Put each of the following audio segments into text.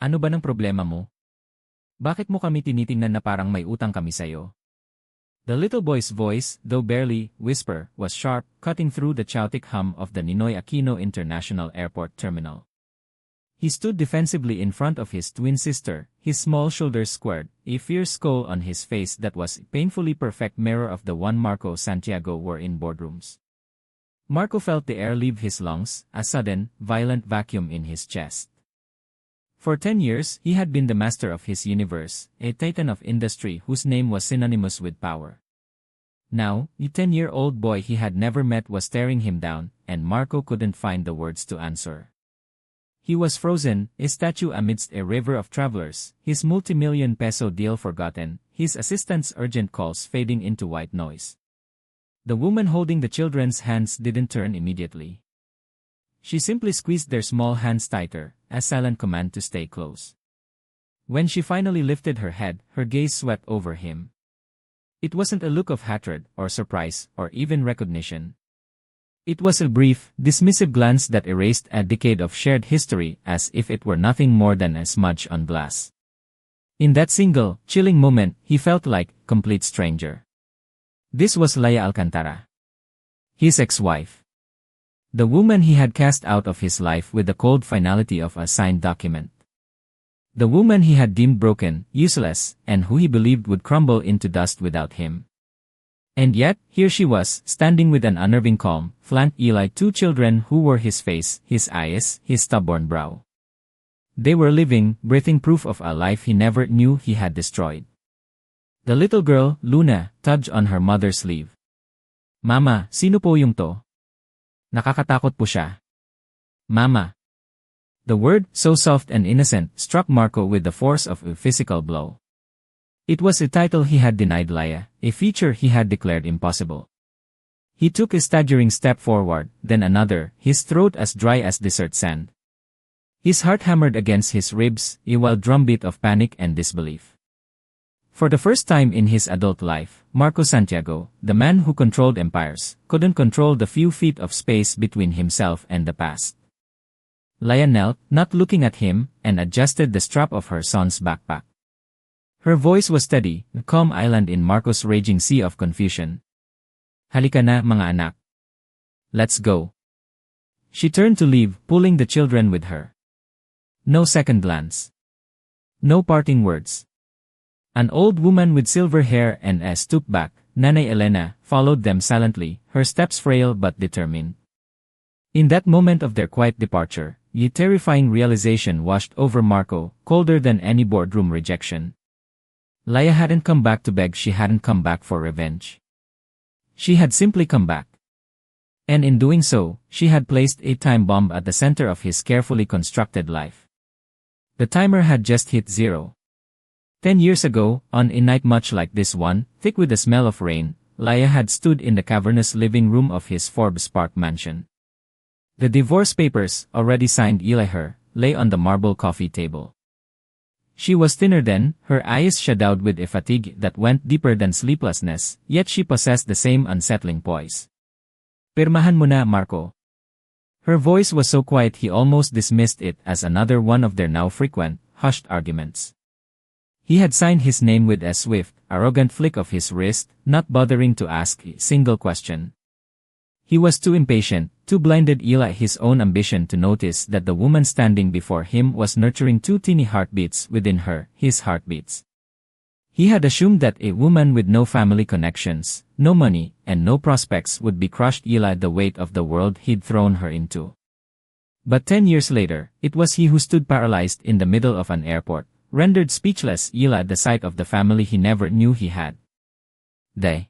Ano ba ng problema mo? Bakit mo kami tinitingnan na parang may utang kami sa'yo? The little boy's voice, though barely whisper, was sharp, cutting through the chaotic hum of the Ninoy Aquino International Airport terminal. He stood defensively in front of his twin sister, his small shoulders squared, a fierce scowl on his face that was a painfully perfect mirror of the one Marco Santiago wore in boardrooms. Marco felt the air leave his lungs, a sudden, violent vacuum in his chest. For 10 years, he had been the master of his universe, a titan of industry whose name was synonymous with power. Now, the 10-year-old boy he had never met was staring him down, and Marco couldn't find the words to answer. He was frozen, a statue amidst a river of travelers, his multi-million peso deal forgotten, his assistant's urgent calls fading into white noise. The woman holding the children's hands didn't turn immediately. She simply squeezed their small hands tighter, a silent command to stay close. When she finally lifted her head, her gaze swept over him. It wasn't a look of hatred, or surprise, or even recognition. It was a brief, dismissive glance that erased a decade of shared history as if it were nothing more than a smudge on glass. In that single, chilling moment, he felt like a complete stranger. This was Lia Alcantara, his ex-wife. The woman he had cast out of his life with the cold finality of a signed document. The woman he had deemed broken, useless, and who he believed would crumble into dust without him. And yet, here she was, standing with an unnerving calm, flanked by 2 children who were his face, his eyes, his stubborn brow. They were living, breathing proof of a life he never knew he had destroyed. The little girl, Luna, tugged on her mother's sleeve. Mama, sino po yung to? Nakakatakot po siya. Mama. The word, so soft and innocent, struck Marco with the force of a physical blow. It was a title he had denied Lia, a feature he had declared impossible. He took a staggering step forward, then another, his throat as dry as desert sand. His heart hammered against his ribs, a wild drumbeat of panic and disbelief. For the first time in his adult life, Marco Santiago, the man who controlled empires, couldn't control the few feet of space between himself and the past. Lia knelt, not looking at him, and adjusted the strap of her son's backpack. Her voice was steady, a calm island in Marco's raging sea of confusion. Halika na, mga anak. Let's go. She turned to leave, pulling the children with her. No second glance. No parting words. An old woman with silver hair and a stooped back, Nanay Elena, followed them silently, her steps frail but determined. In that moment of their quiet departure, a terrifying realization washed over Marco, colder than any boardroom rejection. Lia hadn't come back to beg, she hadn't come back for revenge. She had simply come back. And in doing so, she had placed a time bomb at the center of his carefully constructed life. The timer had just hit 0. 10 years ago, on a night much like this one, thick with the smell of rain, Lia had stood in the cavernous living room of his Forbes Park mansion. The divorce papers, already signed by her, lay on the marble coffee table. She was thinner then, her eyes shadowed with a fatigue that went deeper than sleeplessness, yet she possessed the same unsettling poise. Pirmahan mo na, Marco. Her voice was so quiet he almost dismissed it as another one of their now frequent, hushed arguments. He had signed his name with a swift, arrogant flick of his wrist, not bothering to ask a single question. He was too impatient, too blinded by his own ambition to notice that the woman standing before him was nurturing 2 teeny heartbeats within her, his heartbeats. He had assumed that a woman with no family connections, no money, and no prospects would be crushed by the weight of the world he'd thrown her into. But 10 years later, it was he who stood paralyzed in the middle of an airport, rendered speechless at the sight of the family he never knew he had. The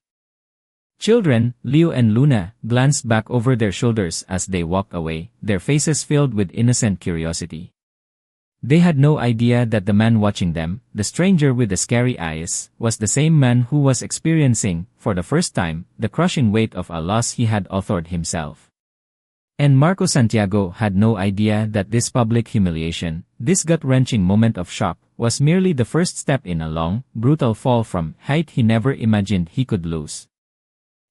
children, Leo and Luna, glanced back over their shoulders as they walked away, their faces filled with innocent curiosity. They had no idea that the man watching them, the stranger with the scary eyes, was the same man who was experiencing, for the first time, the crushing weight of a loss he had authored himself. And Marco Santiago had no idea that this public humiliation, this gut-wrenching moment of shock, was merely the first step in a long, brutal fall from height he never imagined he could lose.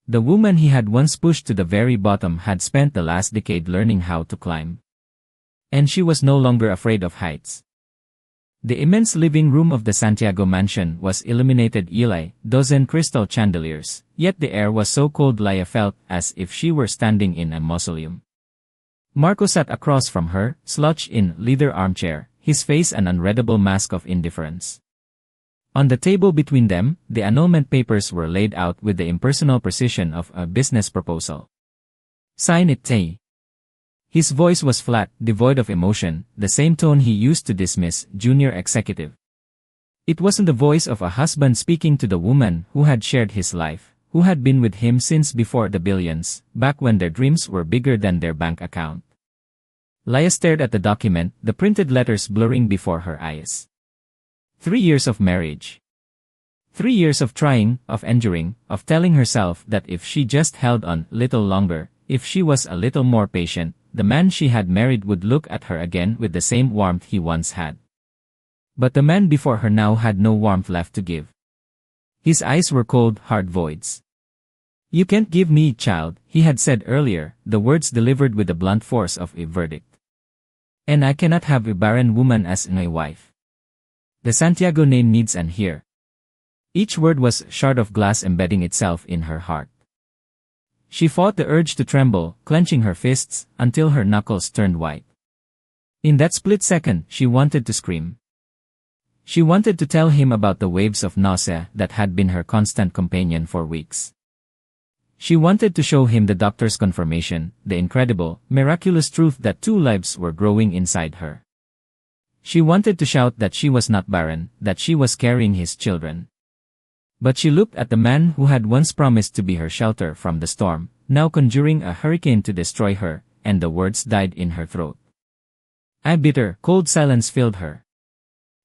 The woman he had once pushed to the very bottom had spent the last decade learning how to climb. And she was no longer afraid of heights. The immense living room of the Santiago mansion was illuminated dozen crystal chandeliers, yet the air was so cold Lia felt as if she were standing in a mausoleum. Marco sat across from her, slouched in leather armchair, his face an unreadable mask of indifference. On the table between them, the annulment papers were laid out with the impersonal precision of a business proposal. Sign it, Tay. His voice was flat, devoid of emotion, the same tone he used to dismiss junior executive. It wasn't the voice of a husband speaking to the woman who had shared his life, who had been with him since before the billions, back when their dreams were bigger than their bank account. Lia stared at the document, the printed letters blurring before her eyes. 3 years of marriage. 3 years of trying, of enduring, of telling herself that if she just held on little longer, if she was a little more patient, the man she had married would look at her again with the same warmth he once had. But the man before her now had no warmth left to give. His eyes were cold, hard voids. You can't give me, child, he had said earlier, the words delivered with the blunt force of a verdict. And I cannot have a barren woman as my wife. The Santiago name needs an heir. Each word was a shard of glass embedding itself in her heart. She fought the urge to tremble, clenching her fists, until her knuckles turned white. In that split second, she wanted to scream. She wanted to tell him about the waves of nausea that had been her constant companion for weeks. She wanted to show him the doctor's confirmation, the incredible, miraculous truth that 2 lives were growing inside her. She wanted to shout that she was not barren, that she was carrying his children. But she looked at the man who had once promised to be her shelter from the storm, now conjuring a hurricane to destroy her, and the words died in her throat. A bitter, cold silence filled her.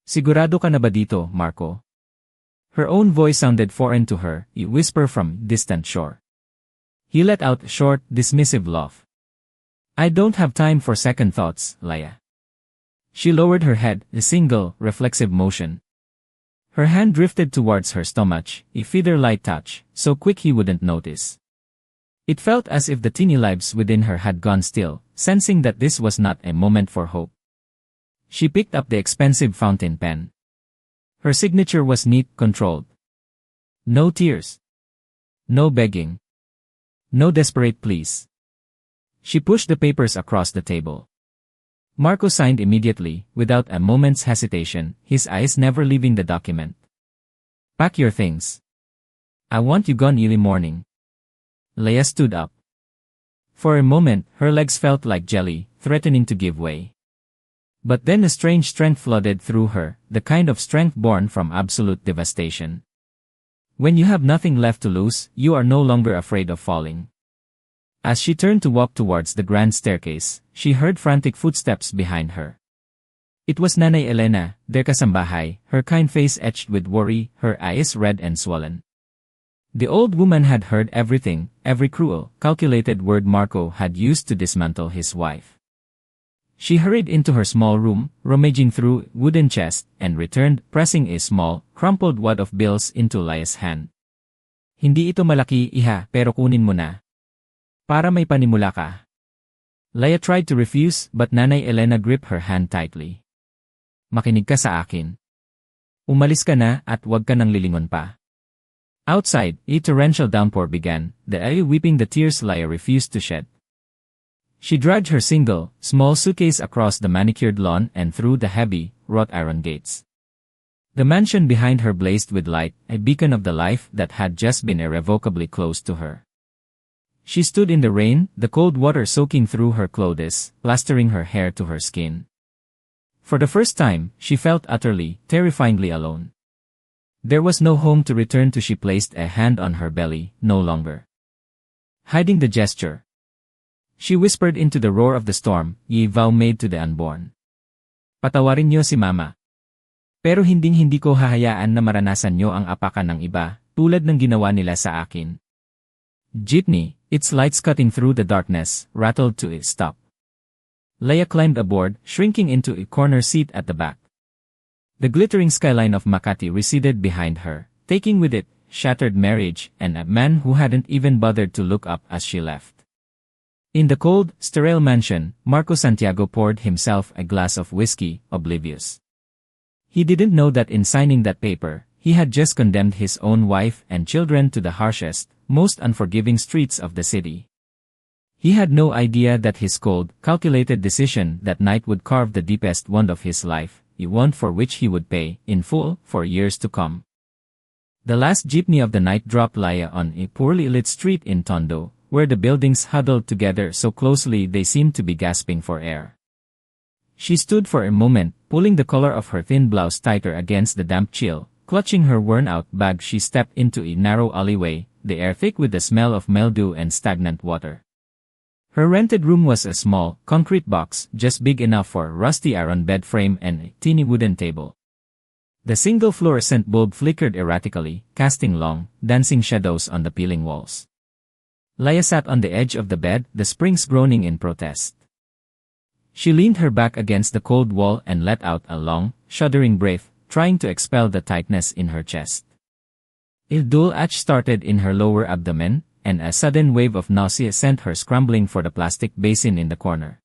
Sigurado ka na ba dito, Marco? Her own voice sounded foreign to her, a whisper from distant shore. He let out a short, dismissive laugh. I don't have time for second thoughts, Lia. She lowered her head, a single, reflexive motion. Her hand drifted towards her stomach, a feather-light touch, so quick he wouldn't notice. It felt as if the teeny lives within her had gone still, sensing that this was not a moment for hope. She picked up the expensive fountain pen. Her signature was neat, controlled. No tears. No begging. No desperate pleas. She pushed the papers across the table. Marco signed immediately, without a moment's hesitation, his eyes never leaving the document. Pack your things. I want you gone early morning. Lia stood up. For a moment, her legs felt like jelly, threatening to give way. But then a strange strength flooded through her, the kind of strength born from absolute devastation. When you have nothing left to lose, you are no longer afraid of falling. As she turned to walk towards the grand staircase, she heard frantic footsteps behind her. It was Nanay Elena, their kasambahay, her kind face etched with worry, her eyes red and swollen. The old woman had heard everything, every cruel, calculated word Marco had used to dismantle his wife. She hurried into her small room, rummaging through a wooden chest, and returned, pressing a small, crumpled wad of bills into Lia's hand. Hindi ito malaki, iha, pero kunin mo na. Para may panimula ka. Lia tried to refuse, but Nanay Elena gripped her hand tightly. Makinig ka sa akin. Umalis ka na at wag ka nang lilingon pa. Outside, a torrential downpour began, the air weeping the tears Lia refused to shed. She dragged her single, small suitcase across the manicured lawn and through the heavy, wrought iron gates. The mansion behind her blazed with light, a beacon of the life that had just been irrevocably closed to her. She stood in the rain, the cold water soaking through her clothes, plastering her hair to her skin. For the first time, she felt utterly, terrifyingly alone. There was no home to return to. She placed a hand on her belly, no longer hiding the gesture. She whispered into the roar of the storm, ye vow made to the unborn. Patawarin niyo si Mama. Pero hindi ko hahayaan na maranasan niyo ang apakan ng iba, tulad ng ginawa nila sa akin. Jeepney, its lights cutting through the darkness, rattled to a stop. Lia climbed aboard, shrinking into a corner seat at the back. The glittering skyline of Makati receded behind her, taking with it shattered marriage and a man who hadn't even bothered to look up as she left. In the cold, sterile mansion, Marco Santiago poured himself a glass of whiskey, oblivious. He didn't know that in signing that paper, he had just condemned his own wife and children to the harshest, most unforgiving streets of the city. He had no idea that his cold, calculated decision that night would carve the deepest wound of his life, a wound for which he would pay, in full, for years to come. The last jeepney of the night dropped Lia on a poorly lit street in Tondo, where the buildings huddled together so closely they seemed to be gasping for air. She stood for a moment, pulling the collar of her thin blouse tighter against the damp chill. Clutching her worn-out bag, she stepped into a narrow alleyway, the air thick with the smell of mildew and stagnant water. Her rented room was a small, concrete box, just big enough for a rusty iron bed frame and a teeny wooden table. The single fluorescent bulb flickered erratically, casting long, dancing shadows on the peeling walls. Lia sat on the edge of the bed, the springs groaning in protest. She leaned her back against the cold wall and let out a long, shuddering breath, trying to expel the tightness in her chest. A dull itch started in her lower abdomen, and a sudden wave of nausea sent her scrambling for the plastic basin in the corner.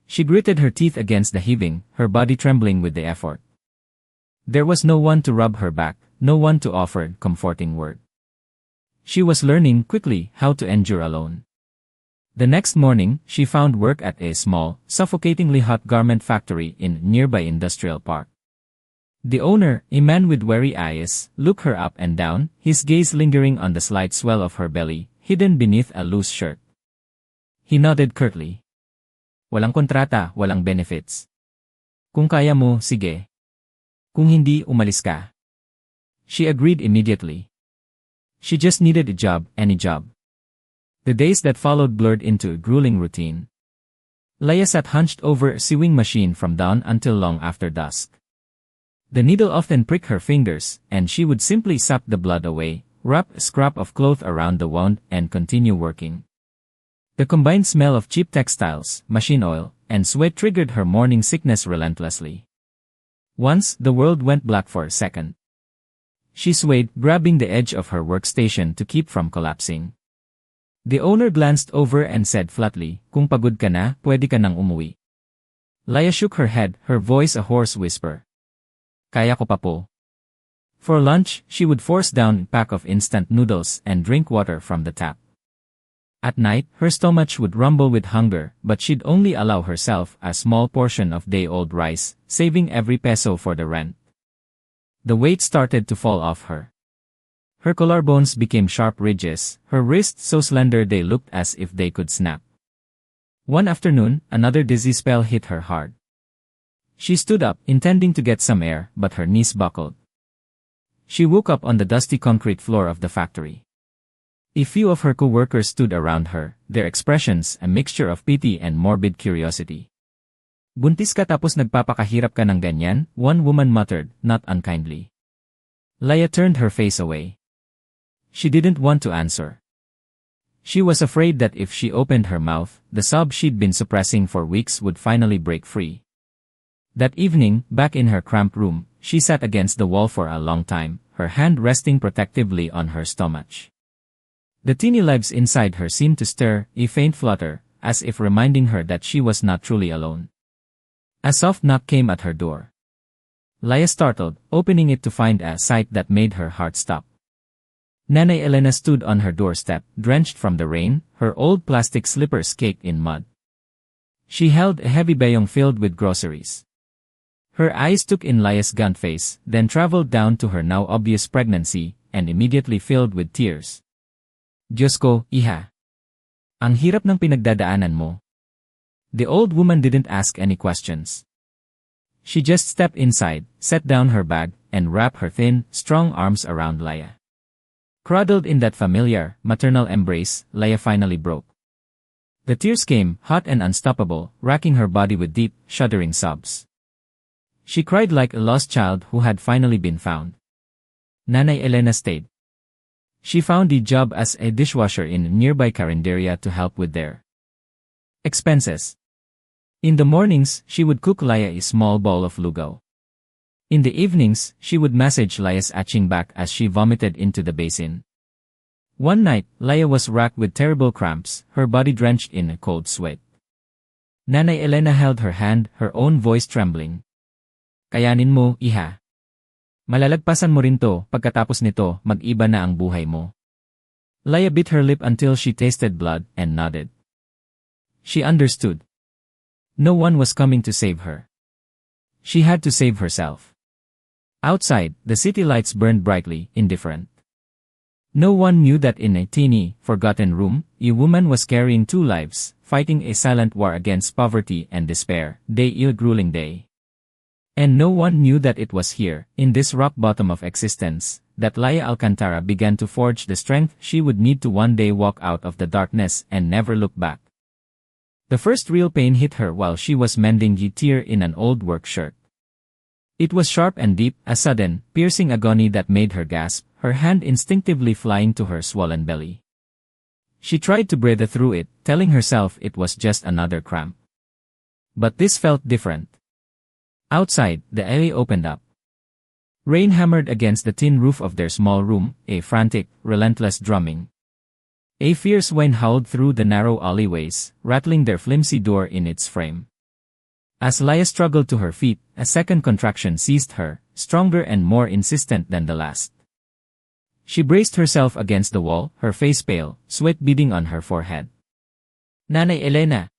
She gritted her teeth against the heaving, her body trembling with the effort. There was no one to rub her back, no one to offer a comforting word. She was learning quickly how to endure alone. The next morning, she found work at a small, suffocatingly hot garment factory in nearby industrial park. The owner, a man with wary eyes, looked her up and down, his gaze lingering on the slight swell of her belly, hidden beneath a loose shirt. He nodded curtly. Walang kontrata, walang benefits. Kung kaya mo, sige. Kung hindi, umalis ka. She agreed immediately. She just needed a job, any job. The days that followed blurred into a grueling routine. Lia sat hunched over a sewing machine from dawn until long after dusk. The needle often pricked her fingers, and she would simply suck the blood away, wrap a scrap of cloth around the wound, and continue working. The combined smell of cheap textiles, machine oil, and sweat triggered her morning sickness relentlessly. Once, the world went black for a second. She swayed, grabbing the edge of her workstation to keep from collapsing. The owner glanced over and said flatly, "Kung pagod ka na, pwede ka nang umuwi." Lia shook her head, her voice a hoarse whisper. Kaya ko pa po. For lunch, she would force down a pack of instant noodles and drink water from the tap. At night, her stomach would rumble with hunger, but she'd only allow herself a small portion of day-old rice, saving every peso for the rent. The weight started to fall off her. Her collarbones became sharp ridges, her wrists so slender they looked as if they could snap. One afternoon, another dizzy spell hit her hard. She stood up, intending to get some air, but her knees buckled. She woke up on the dusty concrete floor of the factory. A few of her co-workers stood around her, their expressions a mixture of pity and morbid curiosity. Buntis ka tapos nagpapakahirap ka ng ganyan, one woman muttered, not unkindly. Lia turned her face away. She didn't want to answer. She was afraid that if she opened her mouth, the sob she'd been suppressing for weeks would finally break free. That evening, back in her cramped room, she sat against the wall for a long time, her hand resting protectively on her stomach. The teeny lives inside her seemed to stir, a faint flutter, as if reminding her that she was not truly alone. A soft knock came at her door. Lia startled, opening it to find a sight that made her heart stop. Nanay Elena stood on her doorstep, drenched from the rain, her old plastic slippers caked in mud. She held a heavy bayong filled with groceries. Her eyes took in Lia's gaunt face, then traveled down to her now obvious pregnancy, and immediately filled with tears. Diyos ko, iha. Ang hirap ng pinagdadaanan mo. The old woman didn't ask any questions. She just stepped inside, set down her bag, and wrapped her thin, strong arms around Lia. Cradled in that familiar, maternal embrace, Lia finally broke. The tears came, hot and unstoppable, racking her body with deep, shuddering sobs. She cried like a lost child who had finally been found. Nanay Elena stayed. She found a job as a dishwasher in a nearby carinderia to help with their expenses. In the mornings, she would cook Lia a small bowl of lugaw. In the evenings, she would massage Lia's aching back as she vomited into the basin. One night, Lia was racked with terrible cramps, her body drenched in a cold sweat. Nanay Elena held her hand, her own voice trembling. Kayanin mo, iha. Malalagpasan mo rin to, pagkatapos nito, mag-iba na ang buhay mo. Lia bit her lip until she tasted blood and nodded. She understood. No one was coming to save her. She had to save herself. Outside, the city lights burned brightly, indifferent. No one knew that in a teeny, forgotten room, a woman was carrying two lives, fighting a silent war against poverty and despair, day a grueling day. And no one knew that it was here, in this rock bottom of existence, that Lia Alcantara began to forge the strength she would need to one day walk out of the darkness and never look back. The first real pain hit her while she was mending a tear in an old work shirt. It was sharp and deep, a sudden, piercing agony that made her gasp, her hand instinctively flying to her swollen belly. She tried to breathe through it, telling herself it was just another cramp. But this felt different. Outside, the alley opened up. Rain hammered against the tin roof of their small room, a frantic, relentless drumming. A fierce wind howled through the narrow alleyways, rattling their flimsy door in its frame. As Lia struggled to her feet, a second contraction seized her, stronger and more insistent than the last. She braced herself against the wall, her face pale, sweat beading on her forehead. Nanay Elena!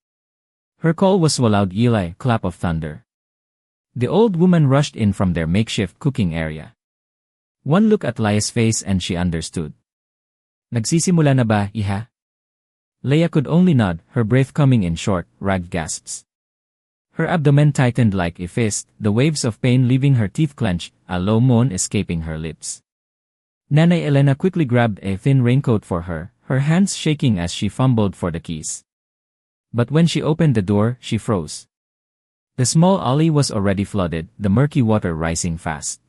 Her call was a loud Eli clap of thunder. The old woman rushed in from their makeshift cooking area. One look at Lia's face and she understood. Nagsisimula na ba, iha? Lia could only nod, her breath coming in short, ragged gasps. Her abdomen tightened like a fist, the waves of pain leaving her teeth clenched, a low moan escaping her lips. Nanay Elena quickly grabbed a thin raincoat for her hands shaking as she fumbled for the keys. But when she opened the door, she froze. The small alley was already flooded, the murky water rising fast.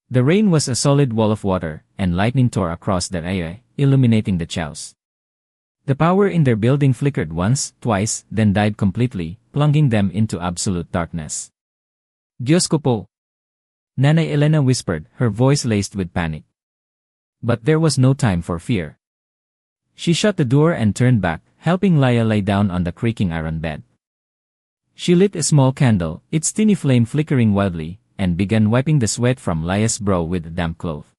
The rain was a solid wall of water, and lightning tore across the area, illuminating the chows. The power in their building flickered once, twice, then died completely, plunging them into absolute darkness. Diyos ko po! Nanay Elena whispered, her voice laced with panic. But there was no time for fear. She shut the door and turned back, helping Lia lay down on the creaking iron bed. She lit a small candle, its tiny flame flickering wildly, and began wiping the sweat from Lia's brow with a damp cloth.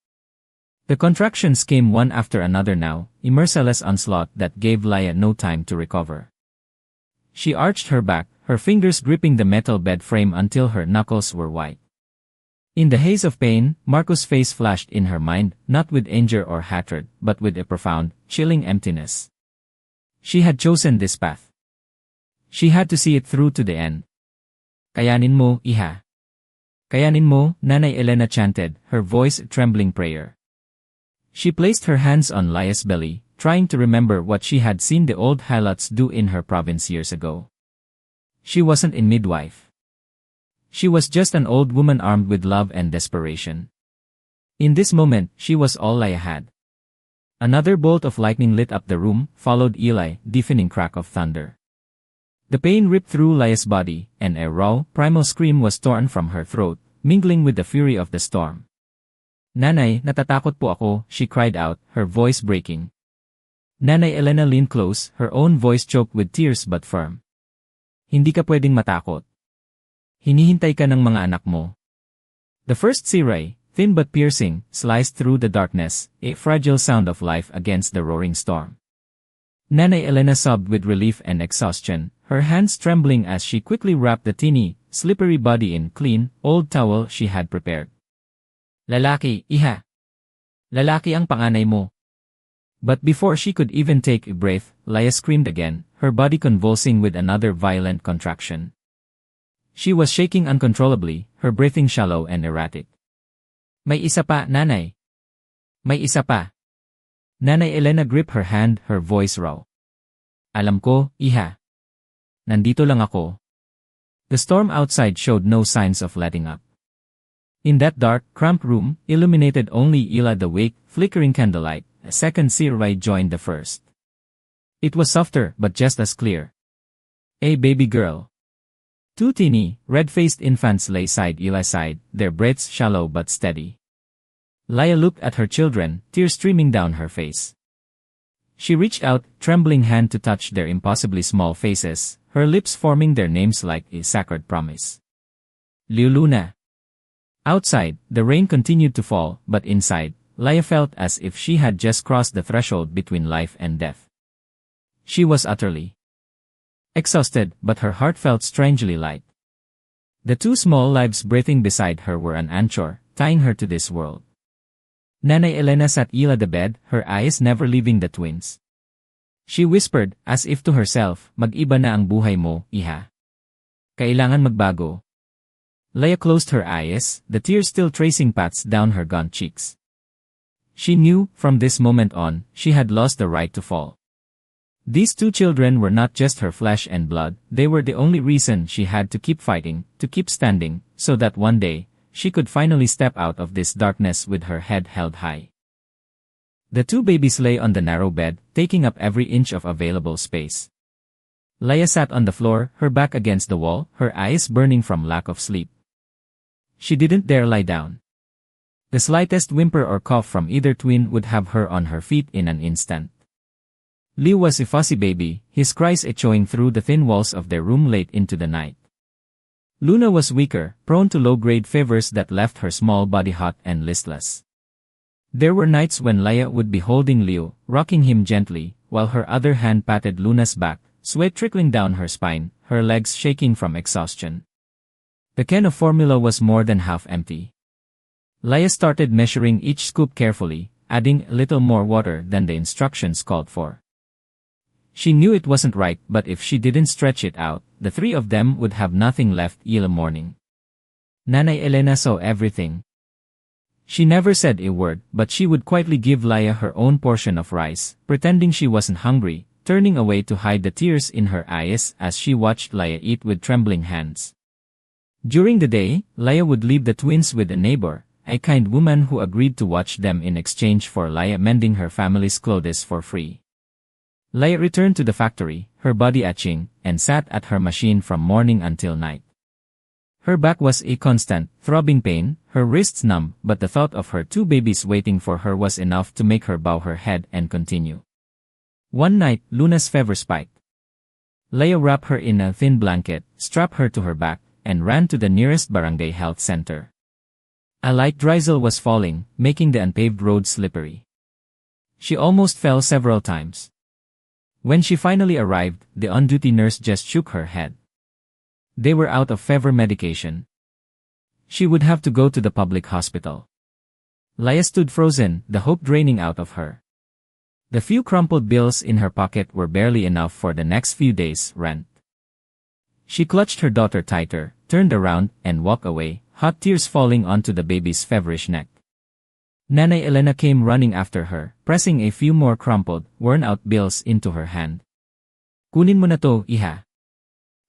The contractions came one after another now, a merciless onslaught that gave Lia no time to recover. She arched her back, her fingers gripping the metal bed frame until her knuckles were white. In the haze of pain, Marco's face flashed in her mind, not with anger or hatred, but with a profound, chilling emptiness. She had chosen this path. She had to see it through to the end. Kayanin mo, iha. Kayanin mo, Nanay Elena chanted, her voice a trembling prayer. She placed her hands on Lia's belly, trying to remember what she had seen the old highlights do in her province years ago. She wasn't a midwife. She was just an old woman armed with love and desperation. In this moment, she was all Lia had. Another bolt of lightning lit up the room, followed Eli, deafening crack of thunder. The pain ripped through Lia's body, and a raw, primal scream was torn from her throat, mingling with the fury of the storm. Nanay, natatakot po ako, she cried out, her voice breaking. Nanay Elena leaned close, her own voice choked with tears but firm. Hindi ka pwedeng matakot. Hinihintay ka ng mga anak mo. The first sea-ray, thin but piercing, sliced through the darkness, a fragile sound of life against the roaring storm. Nanay Elena sobbed with relief and exhaustion, her hands trembling as she quickly wrapped the teeny, slippery body in clean, old towel she had prepared. Lalaki, iha. Lalaki ang panganay mo. But before she could even take a breath, Lia screamed again, her body convulsing with another violent contraction. She was shaking uncontrollably, her breathing shallow and erratic. May isa pa, nanay. May isa pa. Nanay Elena gripped her hand, her voice raw. Alam ko, iha. Nandito lang ako. The storm outside showed no signs of letting up. In that dark, cramped room, illuminated only Ila the weak, flickering candlelight, a second sea-ray joined the first. It was softer, but just as clear. A baby girl. Two teeny, red-faced infants lay side Eli's side, their breaths shallow but steady. Lia looked at her children, tears streaming down her face. She reached out, trembling hand to touch their impossibly small faces, her lips forming their names like a sacred promise. Liuluna. Outside, the rain continued to fall, but inside, Lia felt as if she had just crossed the threshold between life and death. She was utterly exhausted, but her heart felt strangely light. The two small lives breathing beside her were an anchor, tying her to this world. Nanay Elena sat ila the bed, her eyes never leaving the twins. She whispered, as if to herself, mag-iba na ang buhay mo, iha. Kailangan magbago. Lia closed her eyes, the tears still tracing paths down her gaunt cheeks. She knew, from this moment on, she had lost the right to fall. These two children were not just her flesh and blood, they were the only reason she had to keep fighting, to keep standing, so that one day, she could finally step out of this darkness with her head held high. The two babies lay on the narrow bed, taking up every inch of available space. Lia sat on the floor, her back against the wall, her eyes burning from lack of sleep. She didn't dare lie down. The slightest whimper or cough from either twin would have her on her feet in an instant. Leo was a fussy baby, his cries echoing through the thin walls of their room late into the night. Luna was weaker, prone to low-grade fevers that left her small body hot and listless. There were nights when Lia would be holding Leo, rocking him gently, while her other hand patted Luna's back, sweat trickling down her spine, her legs shaking from exhaustion. The can of formula was more than half empty. Lia started measuring each scoop carefully, adding a little more water than the instructions called for. She knew it wasn't right, but if she didn't stretch it out, the three of them would have nothing left till morning. Nanay Elena saw everything. She never said a word, but she would quietly give Lia her own portion of rice, pretending she wasn't hungry, turning away to hide the tears in her eyes as she watched Lia eat with trembling hands. During the day, Lia would leave the twins with a neighbor, a kind woman who agreed to watch them in exchange for Lia mending her family's clothes for free. Lia returned to the factory, her body aching, and sat at her machine from morning until night. Her back was a constant, throbbing pain, her wrists numb, but the thought of her two babies waiting for her was enough to make her bow her head and continue. One night, Luna's fever spiked. Lia wrapped her in a thin blanket, strapped her to her back, and ran to the nearest barangay health center. A light drizzle was falling, making the unpaved road slippery. She almost fell several times. When she finally arrived, the on-duty nurse just shook her head. They were out of fever medication. She would have to go to the public hospital. Lia stood frozen, the hope draining out of her. The few crumpled bills in her pocket were barely enough for the next few days' rent. She clutched her daughter tighter, turned around, and walked away, hot tears falling onto the baby's feverish neck. Nanay Elena came running after her, pressing a few more crumpled, worn-out bills into her hand. Kunin mo na to, iha.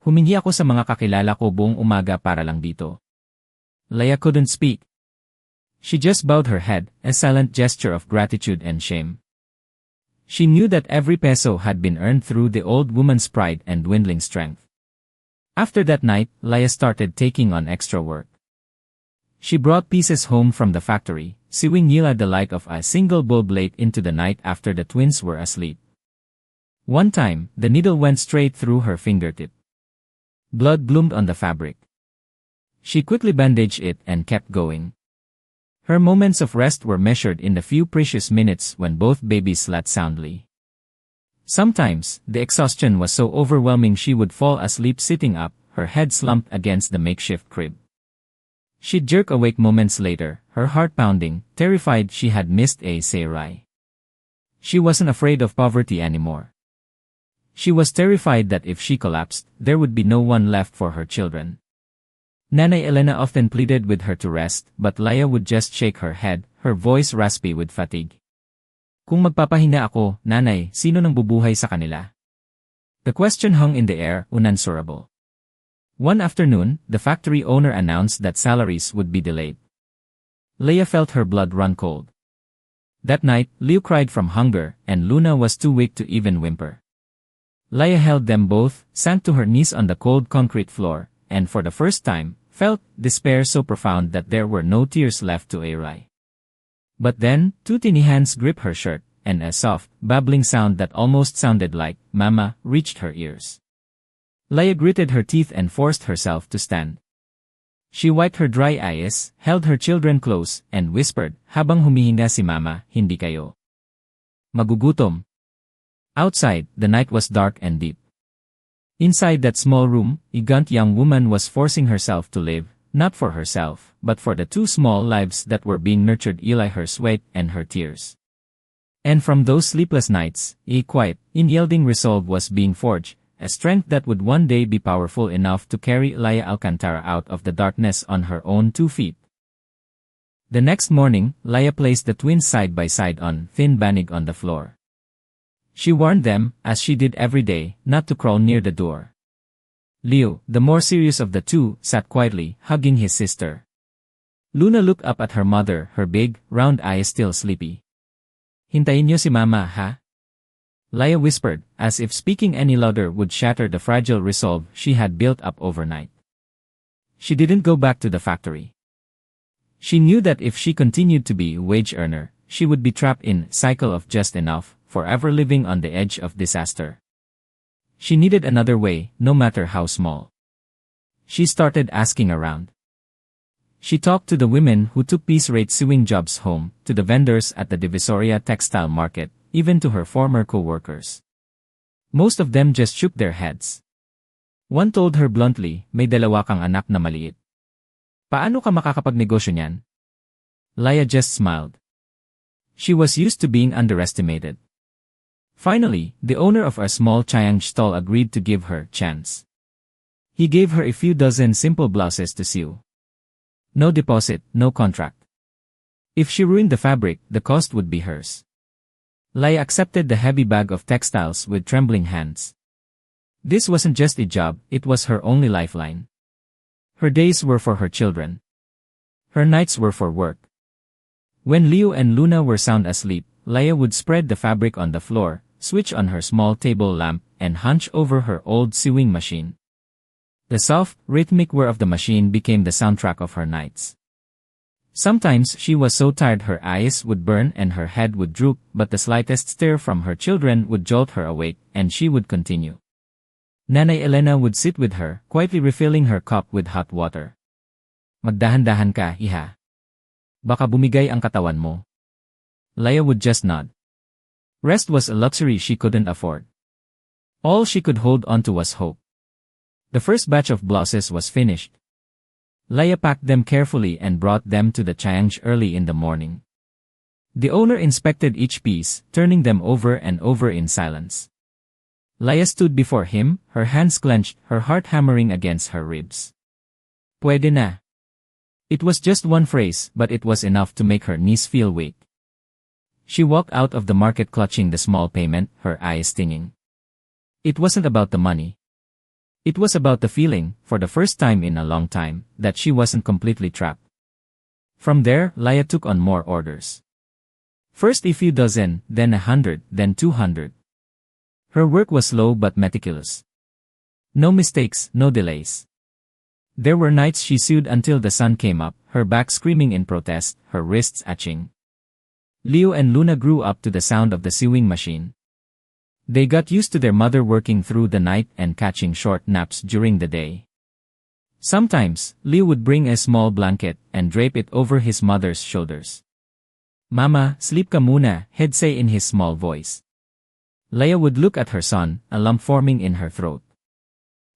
Humingi ako sa mga kakilala ko buong umaga para lang dito. Lia couldn't speak. She just bowed her head, a silent gesture of gratitude and shame. She knew that every peso had been earned through the old woman's pride and dwindling strength. After that night, Lia started taking on extra work. She brought pieces home from the factory, sewing Lia the light of a single bulb late into the night after the twins were asleep. One time, the needle went straight through her fingertip. Blood bloomed on the fabric. She quickly bandaged it and kept going. Her moments of rest were measured in the few precious minutes when both babies slept soundly. Sometimes, the exhaustion was so overwhelming she would fall asleep sitting up, her head slumped against the makeshift crib. She'd jerk awake moments later, her heart pounding, terrified she had missed a sayray. She wasn't afraid of poverty anymore. She was terrified that if she collapsed, there would be no one left for her children. Nanay Elena often pleaded with her to rest, but Lia would just shake her head, her voice raspy with fatigue. Kung magpapahinga ako, nanay, sino nang bubuhay sa kanila? The question hung in the air, unanswerable. One afternoon, the factory owner announced that salaries would be delayed. Lia felt her blood run cold. That night, Leo cried from hunger, and Luna was too weak to even whimper. Lia held them both, sank to her knees on the cold concrete floor, and for the first time, felt despair so profound that there were no tears left to air. But then, two tiny hands gripped her shirt, and a soft, babbling sound that almost sounded like "Mama" reached her ears. Lia gritted her teeth and forced herself to stand. She wiped her dry eyes, held her children close, and whispered, habang humihinga si Mama, hindi kayo magugutom. Outside, the night was dark and deep. Inside that small room, a gaunt young woman was forcing herself to live, not for herself, but for the two small lives that were being nurtured by her sweat and her tears. And from those sleepless nights, a quiet, unyielding resolve was being forged, a strength that would one day be powerful enough to carry Lia Alcantara out of the darkness on her own 2 feet. The next morning, Lia placed the twins side by side on thin banig on the floor. She warned them, as she did every day, not to crawl near the door. Leo, the more serious of the two, sat quietly, hugging his sister. Luna looked up at her mother, her big, round eyes still sleepy. Hintayin niyo si Mama, ha? Lia whispered, as if speaking any louder would shatter the fragile resolve she had built up overnight. She didn't go back to the factory. She knew that if she continued to be a wage earner, she would be trapped in a cycle of just enough, forever living on the edge of disaster. She needed another way, no matter how small. She started asking around. She talked to the women who took piece-rate sewing jobs home, to the vendors at the Divisoria textile market, even to her former co-workers. Most of them just shook their heads. One told her bluntly, may dalawa kang anak na maliit. Paano ka makakapagnegosyo niyan? Lia just smiled. She was used to being underestimated. Finally, the owner of a small Chiang stall agreed to give her a chance. He gave her a few dozen simple blouses to sew. No deposit, no contract. If she ruined the fabric, the cost would be hers. Lia accepted the heavy bag of textiles with trembling hands. This wasn't just a job, it was her only lifeline. Her days were for her children. Her nights were for work. When Leo and Luna were sound asleep, Lia would spread the fabric on the floor, switch on her small table lamp, and hunch over her old sewing machine. The soft, rhythmic whir of the machine became the soundtrack of her nights. Sometimes she was so tired her eyes would burn and her head would droop, but the slightest stir from her children would jolt her awake, and she would continue. Nanay Elena would sit with her, quietly refilling her cup with hot water. Magdahan-dahan ka, iha. Baka bumigay ang katawan mo. Lia would just nod. Rest was a luxury she couldn't afford. All she could hold onto was hope. The first batch of blouses was finished. Lia packed them carefully and brought them to the Chiang early in the morning. The owner inspected each piece, turning them over and over in silence. Lia stood before him, her hands clenched, her heart hammering against her ribs. Pwede na. It was just one phrase, but it was enough to make her knees feel weak. She walked out of the market clutching the small payment, her eyes stinging. It wasn't about the money. It was about the feeling, for the first time in a long time, that she wasn't completely trapped. From there, Lia took on more orders. First a few dozen, then 100, then 200. Her work was slow but meticulous. No mistakes, no delays. There were nights she sewed until the sun came up, her back screaming in protest, her wrists itching. Leo and Luna grew up to the sound of the sewing machine. They got used to their mother working through the night and catching short naps during the day. Sometimes, Leo would bring a small blanket and drape it over his mother's shoulders. Mama, sleep ka muna, he'd say in his small voice. Lia would look at her son, a lump forming in her throat.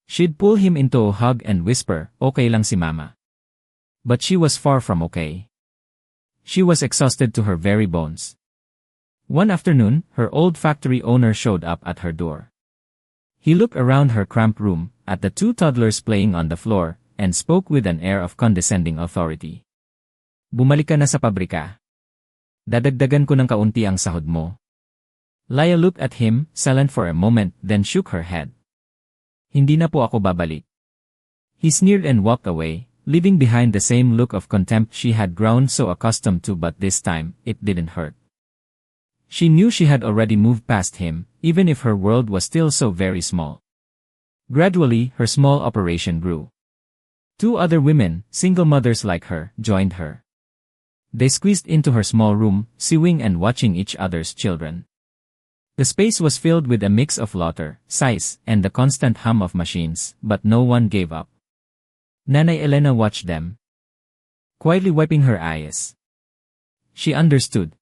She'd pull him into a hug and whisper, okay lang si Mama. But she was far from okay. She was exhausted to her very bones. One afternoon, her old factory owner showed up at her door. He looked around her cramped room, at the two toddlers playing on the floor, and spoke with an air of condescending authority. Bumalik ka na sa pabrika. Dadagdagan ko ng kaunti ang sahod mo. Lia looked at him, silent for a moment, then shook her head. Hindi na po ako babalik. He sneered and walked away, leaving behind the same look of contempt she had grown so accustomed to, but this time, it didn't hurt. She knew she had already moved past him, even if her world was still so very small. Gradually, her small operation grew. 2 other women, single mothers like her, joined her. They squeezed into her small room, sewing and watching each other's children. The space was filled with a mix of laughter, sighs, and the constant hum of machines, but no one gave up. Nanay Elena watched them, quietly wiping her eyes. She understood.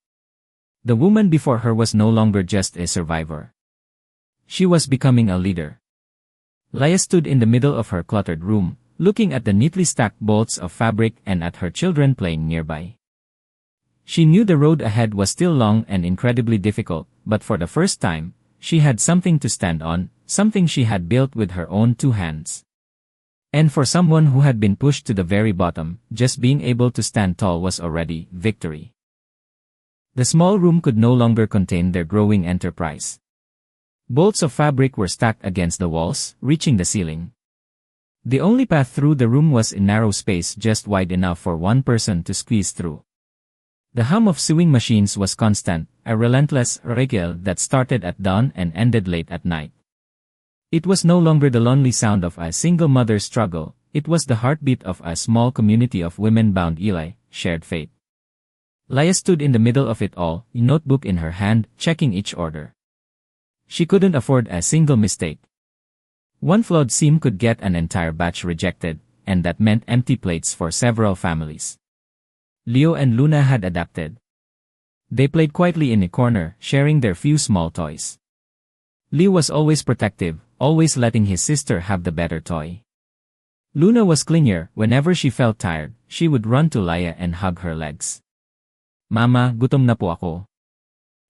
The woman before her was no longer just a survivor. She was becoming a leader. Lia stood in the middle of her cluttered room, looking at the neatly stacked bolts of fabric and at her children playing nearby. She knew the road ahead was still long and incredibly difficult, but for the first time, she had something to stand on, something she had built with her own two hands. And for someone who had been pushed to the very bottom, just being able to stand tall was already victory. The small room could no longer contain their growing enterprise. Bolts of fabric were stacked against the walls, reaching the ceiling. The only path through the room was a narrow space just wide enough for one person to squeeze through. The hum of sewing machines was constant, a relentless rigel that started at dawn and ended late at night. It was no longer the lonely sound of a single mother's struggle, it was the heartbeat of a small community of women bound Eli, shared fate. Lia stood in the middle of it all, a notebook in her hand, checking each order. She couldn't afford a single mistake. One flawed seam could get an entire batch rejected, and that meant empty plates for several families. Leo and Luna had adapted. They played quietly in a corner, sharing their few small toys. Leo was always protective, always letting his sister have the better toy. Luna was clingier. Whenever she felt tired, she would run to Lia and hug her legs. Mama, gutom na po ako.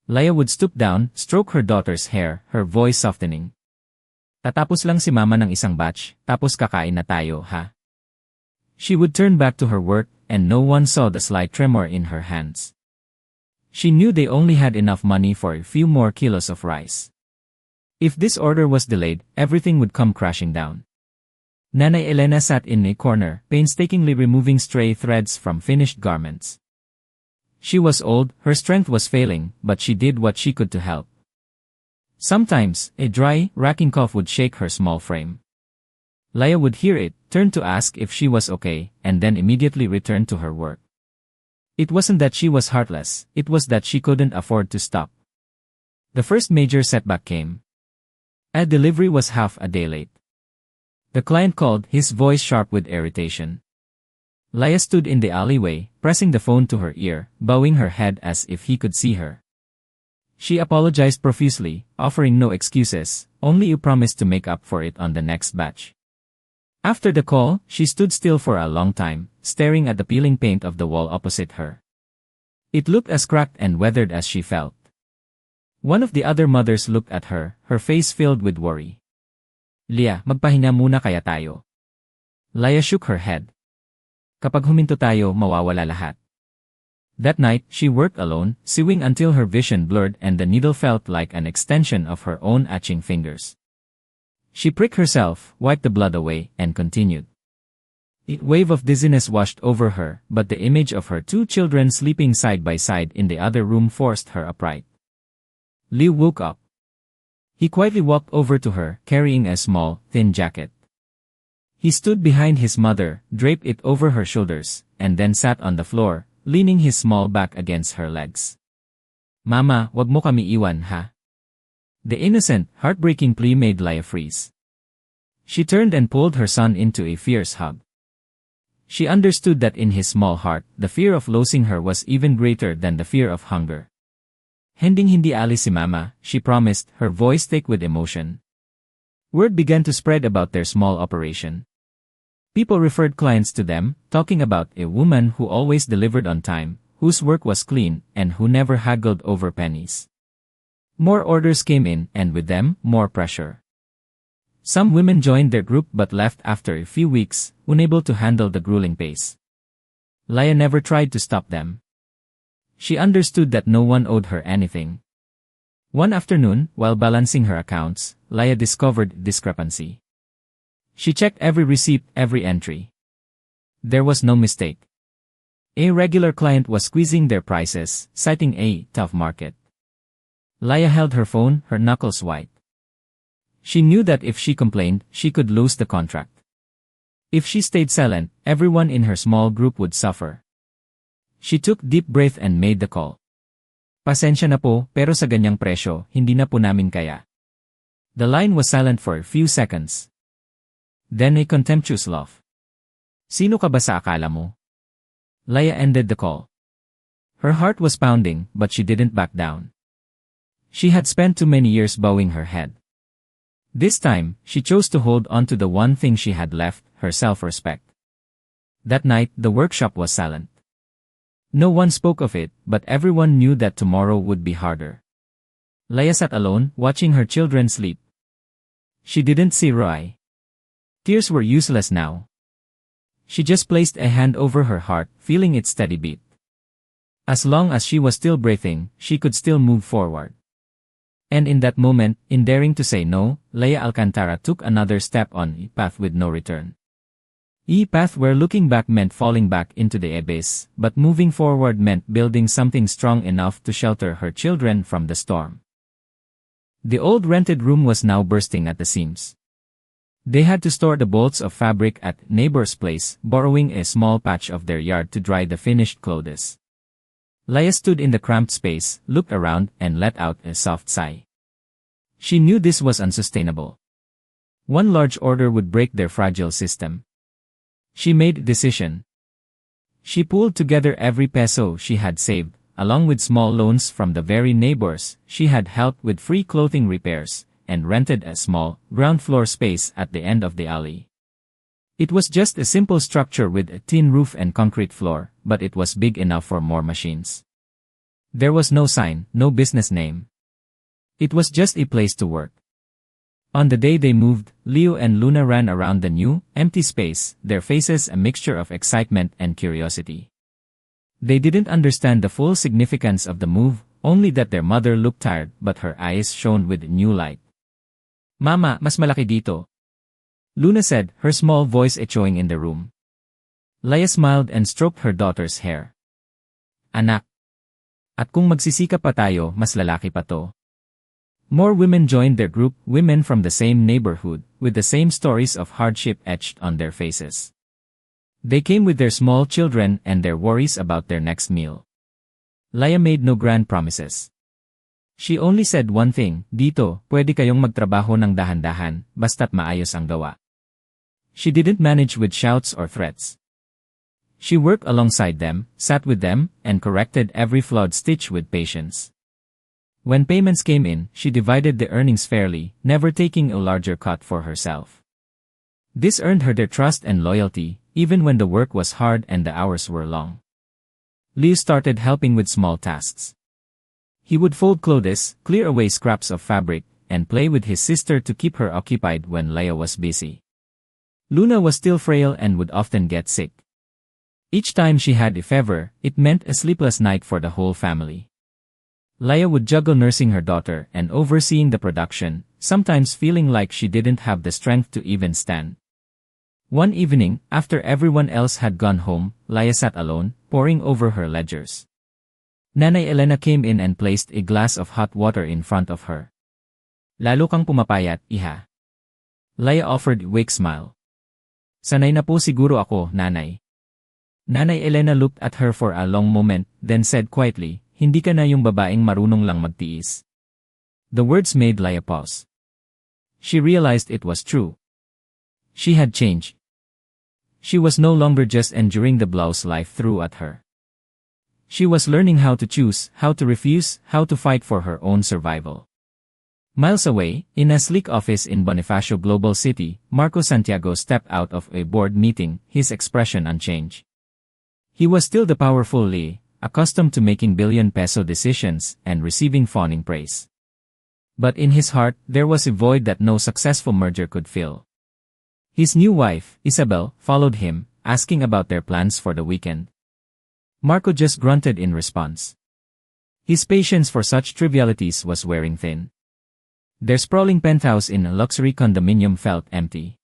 Lia would stoop down, stroke her daughter's hair, her voice softening. Tatapos lang si mama ng isang batch, tapos kakain na tayo, ha? She would turn back to her work, and no one saw the slight tremor in her hands. She knew they only had enough money for a few more kilos of rice. If this order was delayed, everything would come crashing down. Nanay Elena sat in a corner, painstakingly removing stray threads from finished garments. She was old, her strength was failing, but she did what she could to help. Sometimes, a dry, racking cough would shake her small frame. Lia would hear it, turn to ask if she was okay, and then immediately return to her work. It wasn't that she was heartless, it was that she couldn't afford to stop. The first major setback came. A delivery was half a day late. The client called, his voice sharp with irritation. Lia stood in the alleyway, pressing the phone to her ear, bowing her head as if he could see her. She apologized profusely, offering no excuses, only a promise to make up for it on the next batch. After the call, she stood still for a long time, staring at the peeling paint of the wall opposite her. It looked as cracked and weathered as she felt. One of the other mothers looked at her, her face filled with worry. Lia, magpahinga muna kaya tayo. Lia shook her head. Kapag huminto tayo, mawawala lahat. That night, she worked alone, sewing until her vision blurred and the needle felt like an extension of her own itching fingers. She pricked herself, wiped the blood away, and continued. A wave of dizziness washed over her, but the image of her two children sleeping side by side in the other room forced her upright. Liu woke up. He quietly walked over to her, carrying a small, thin jacket. He stood behind his mother, draped it over her shoulders, and then sat on the floor, leaning his small back against her legs. Mama, wag mo kami iwan, ha? The innocent, heartbreaking plea made Lia freeze. She turned and pulled her son into a fierce hug. She understood that in his small heart, the fear of losing her was even greater than the fear of hunger. Hindi alis si Mama, she promised, her voice thick with emotion. Word began to spread about their small operation. People referred clients to them, talking about a woman who always delivered on time, whose work was clean, and who never haggled over pennies. More orders came in, and with them, more pressure. Some women joined their group but left after a few weeks, unable to handle the grueling pace. Lia never tried to stop them. She understood that no one owed her anything. One afternoon, while balancing her accounts, Lia discovered discrepancy. She checked every receipt, every entry. There was no mistake. A regular client was squeezing their prices, citing a tough market. Lia held her phone, her knuckles white. She knew that if she complained, she could lose the contract. If she stayed silent, everyone in her small group would suffer. She took deep breath and made the call. Pasensya na po, pero sa ganyang presyo, hindi na po namin kaya. The line was silent for a few seconds. Then a contemptuous laugh. Sino ka ba sa akala mo? Lia ended the call. Her heart was pounding, but she didn't back down. She had spent too many years bowing her head. This time, she chose to hold on to the one thing she had left, her self-respect. That night, the workshop was silent. No one spoke of it, but everyone knew that tomorrow would be harder. Lia sat alone, watching her children sleep. She didn't see Roy. Tears were useless now. She just placed a hand over her heart, feeling its steady beat. As long as she was still breathing, she could still move forward. And in that moment, in daring to say no, Lia Alcantara took another step on a path with no return. A path where looking back meant falling back into the abyss, but moving forward meant building something strong enough to shelter her children from the storm. The old rented room was now bursting at the seams. They had to store the bolts of fabric at neighbor's place, borrowing a small patch of their yard to dry the finished clothes. Lia stood in the cramped space, looked around, and let out a soft sigh. She knew this was unsustainable. One large order would break their fragile system. She made a decision. She pulled together every peso she had saved, along with small loans from the very neighbors she had helped with free clothing repairs, and rented a small, ground-floor space at the end of the alley. It was just a simple structure with a tin roof and concrete floor, but it was big enough for more machines. There was no sign, no business name. It was just a place to work. On the day they moved, Leo and Luna ran around the new, empty space, their faces a mixture of excitement and curiosity. They didn't understand the full significance of the move, only that their mother looked tired but her eyes shone with new light. Mama, mas malaki dito. Luna said, her small voice echoing in the room. Lia smiled and stroked her daughter's hair. Anak. At kung magsisika pa tayo, mas lalaki pa to. More women joined their group, women from the same neighborhood, with the same stories of hardship etched on their faces. They came with their small children and their worries about their next meal. Lia made no grand promises. She only said one thing, dito, pwede kayong magtrabaho ng dahan-dahan, basta't maayos ang gawa. She didn't manage with shouts or threats. She worked alongside them, sat with them, and corrected every flawed stitch with patience. When payments came in, she divided the earnings fairly, never taking a larger cut for herself. This earned her their trust and loyalty, even when the work was hard and the hours were long. Leo started helping with small tasks. He would fold clothes, clear away scraps of fabric, and play with his sister to keep her occupied when Lia was busy. Luna was still frail and would often get sick. Each time she had a fever, it meant a sleepless night for the whole family. Lia would juggle nursing her daughter and overseeing the production, sometimes feeling like she didn't have the strength to even stand. One evening, after everyone else had gone home, Lia sat alone, poring over her ledgers. Nanay Elena came in and placed a glass of hot water in front of her. Lalo kang pumapayat, iha. Lia offered a weak smile. Sanay na po siguro ako, nanay. Nanay Elena looked at her for a long moment, then said quietly, hindi ka na yung babaeng marunong lang magtiis. The words made Lia pause. She realized it was true. She had changed. She was no longer just enduring the blows life threw at her. She was learning how to choose, how to refuse, how to fight for her own survival. Miles away, in a sleek office in Bonifacio Global City, Marco Santiago stepped out of a board meeting, his expression unchanged. He was still the powerful Lee, accustomed to making billion-peso decisions and receiving fawning praise. But in his heart, there was a void that no successful merger could fill. His new wife, Isabel, followed him, asking about their plans for the weekend. Marco just grunted in response. His patience for such trivialities was wearing thin. Their sprawling penthouse in a luxury condominium felt empty.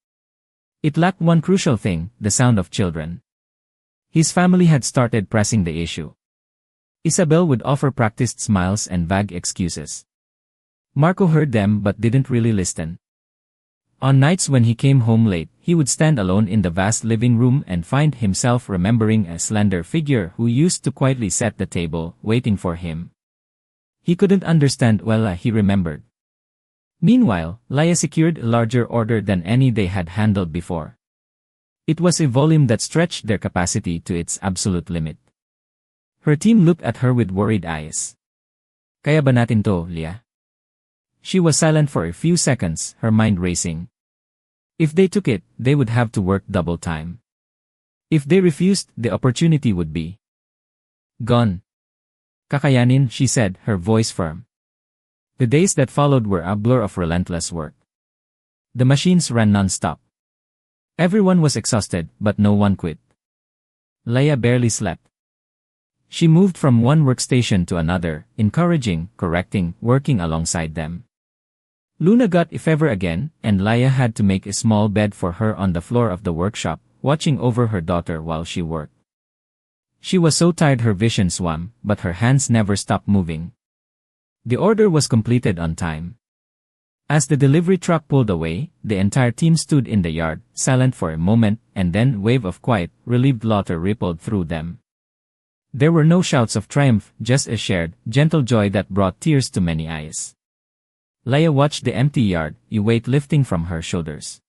It lacked one crucial thing, the sound of children. His family had started pressing the issue. Isabel would offer practiced smiles and vague excuses. Marco heard them but didn't really listen. On nights when he came home late, he would stand alone in the vast living room and find himself remembering a slender figure who used to quietly set the table, waiting for him. He couldn't understand well, he remembered. Meanwhile, Lia secured a larger order than any they had handled before. It was a volume that stretched their capacity to its absolute limit. Her team looked at her with worried eyes. Kaya ba natin to, Lia? She was silent for a few seconds, her mind racing. If they took it, they would have to work double time. If they refused, the opportunity would be gone. Kakayanin, she said, her voice firm. The days that followed were a blur of relentless work. The machines ran non-stop. Everyone was exhausted, but no one quit. Lia barely slept. She moved from one workstation to another, encouraging, correcting, working alongside them. Luna got a fever again, and Lia had to make a small bed for her on the floor of the workshop, watching over her daughter while she worked. She was so tired her vision swam, but her hands never stopped moving. The order was completed on time. As the delivery truck pulled away, the entire team stood in the yard, silent for a moment, and then a wave of quiet, relieved laughter rippled through them. There were no shouts of triumph, just a shared, gentle joy that brought tears to many eyes. Lia watched the empty yard, a weight lifting from her shoulders.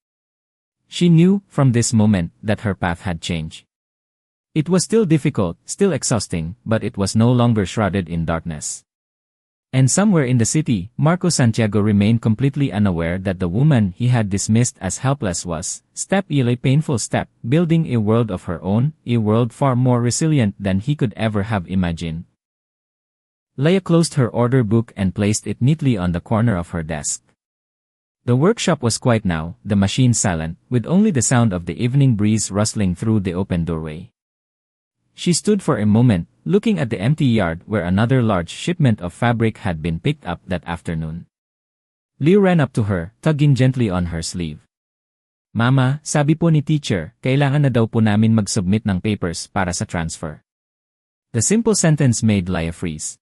She knew, from this moment, that her path had changed. It was still difficult, still exhausting, but it was no longer shrouded in darkness. And somewhere in the city, Marco Santiago remained completely unaware that the woman he had dismissed as helpless was, step by painful step, building a world of her own, a world far more resilient than he could ever have imagined. Lia closed her order book and placed it neatly on the corner of her desk. The workshop was quiet now, the machine silent, with only the sound of the evening breeze rustling through the open doorway. She stood for a moment, looking at the empty yard where another large shipment of fabric had been picked up that afternoon. Leo ran up to her, tugging gently on her sleeve. Mama, sabi po ni teacher, kailangan na daw po namin mag-submit ng papers para sa transfer. The simple sentence made Lia freeze.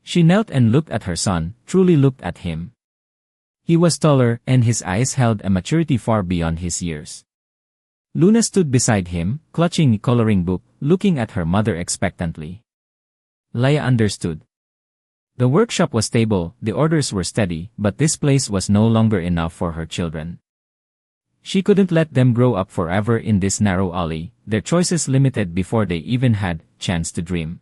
She knelt and looked at her son, truly looked at him. He was taller, and his eyes held a maturity far beyond his years. Luna stood beside him, clutching a coloring book, looking at her mother expectantly. Lia understood. The workshop was stable, the orders were steady, but this place was no longer enough for her children. She couldn't let them grow up forever in this narrow alley, their choices limited before they even had a chance to dream.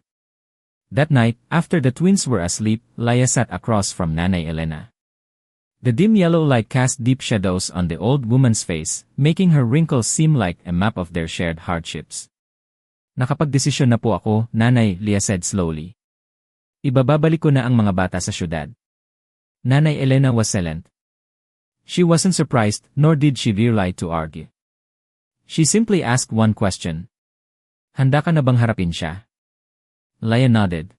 That night, after the twins were asleep, Lia sat across from Nanay Elena. The dim yellow light cast deep shadows on the old woman's face, making her wrinkles seem like a map of their shared hardships. Nakapagdesisyon na po ako, Nanay, Lia said slowly. Ibababalik ko na ang mga bata sa syudad. Nanay Elena was silent. She wasn't surprised, nor did she rely to argue. She simply asked one question. Handa ka na bang harapin siya? Lia nodded.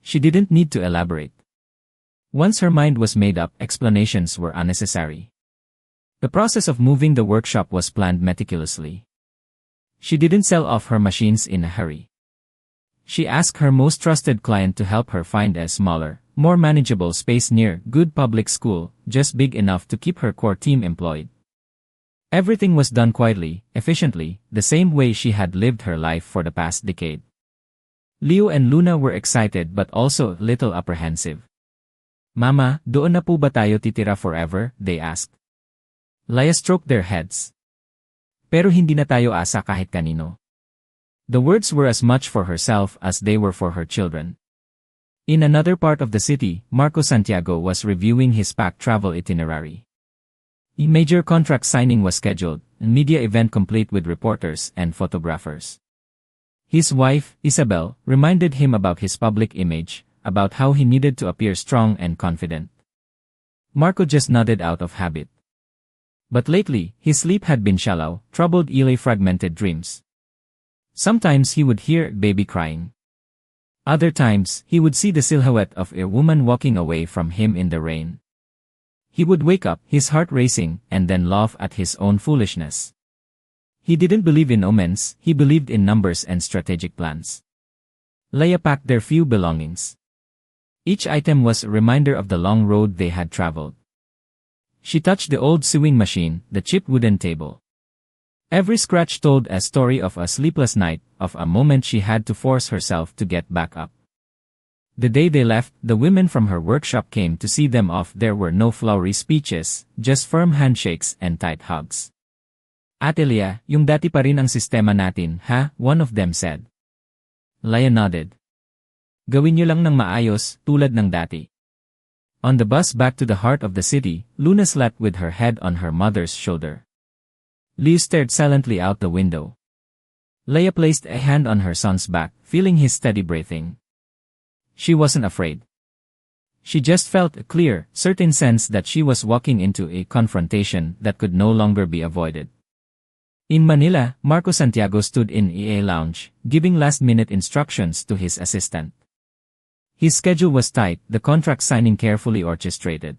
She didn't need to elaborate. Once her mind was made up, explanations were unnecessary. The process of moving the workshop was planned meticulously. She didn't sell off her machines in a hurry. She asked her most trusted client to help her find a smaller, more manageable space near good public school, just big enough to keep her core team employed. Everything was done quietly, efficiently, the same way she had lived her life for the past decade. Leo and Luna were excited but also a little apprehensive. Mama, doon na po ba tayo titira forever? They asked. Lia stroked their heads. Pero hindi na tayo asa kahit kanino. The words were as much for herself as they were for her children. In another part of the city, Marco Santiago was reviewing his packed travel itinerary. A major contract signing was scheduled, a media event complete with reporters and photographers. His wife, Isabel, reminded him about his public image, about how he needed to appear strong and confident. Marco just nodded out of habit. But lately, his sleep had been shallow, troubled fragmented dreams. Sometimes he would hear a baby crying. Other times, he would see the silhouette of a woman walking away from him in the rain. He would wake up, his heart racing, and then laugh at his own foolishness. He didn't believe in omens, he believed in numbers and strategic plans. Lia packed their few belongings. Each item was a reminder of the long road they had traveled. She touched the old sewing machine, the chipped wooden table. Every scratch told a story of a sleepless night, of a moment she had to force herself to get back up. The day they left, the women from her workshop came to see them off. There were no flowery speeches, just firm handshakes and tight hugs. Ate Lia, yung dati pa rin ang sistema natin, ha? One of them said. Lia nodded. Gawin niyo lang ng maayos, tulad ng dati. On the bus back to the heart of the city, Luna slept with her head on her mother's shoulder. Liu stared silently out the window. Lia placed a hand on her son's back, feeling his steady breathing. She wasn't afraid. She just felt a clear, certain sense that she was walking into a confrontation that could no longer be avoided. In Manila, Marco Santiago stood in a lounge, giving last-minute instructions to his assistant. His schedule was tight, the contract signing carefully orchestrated.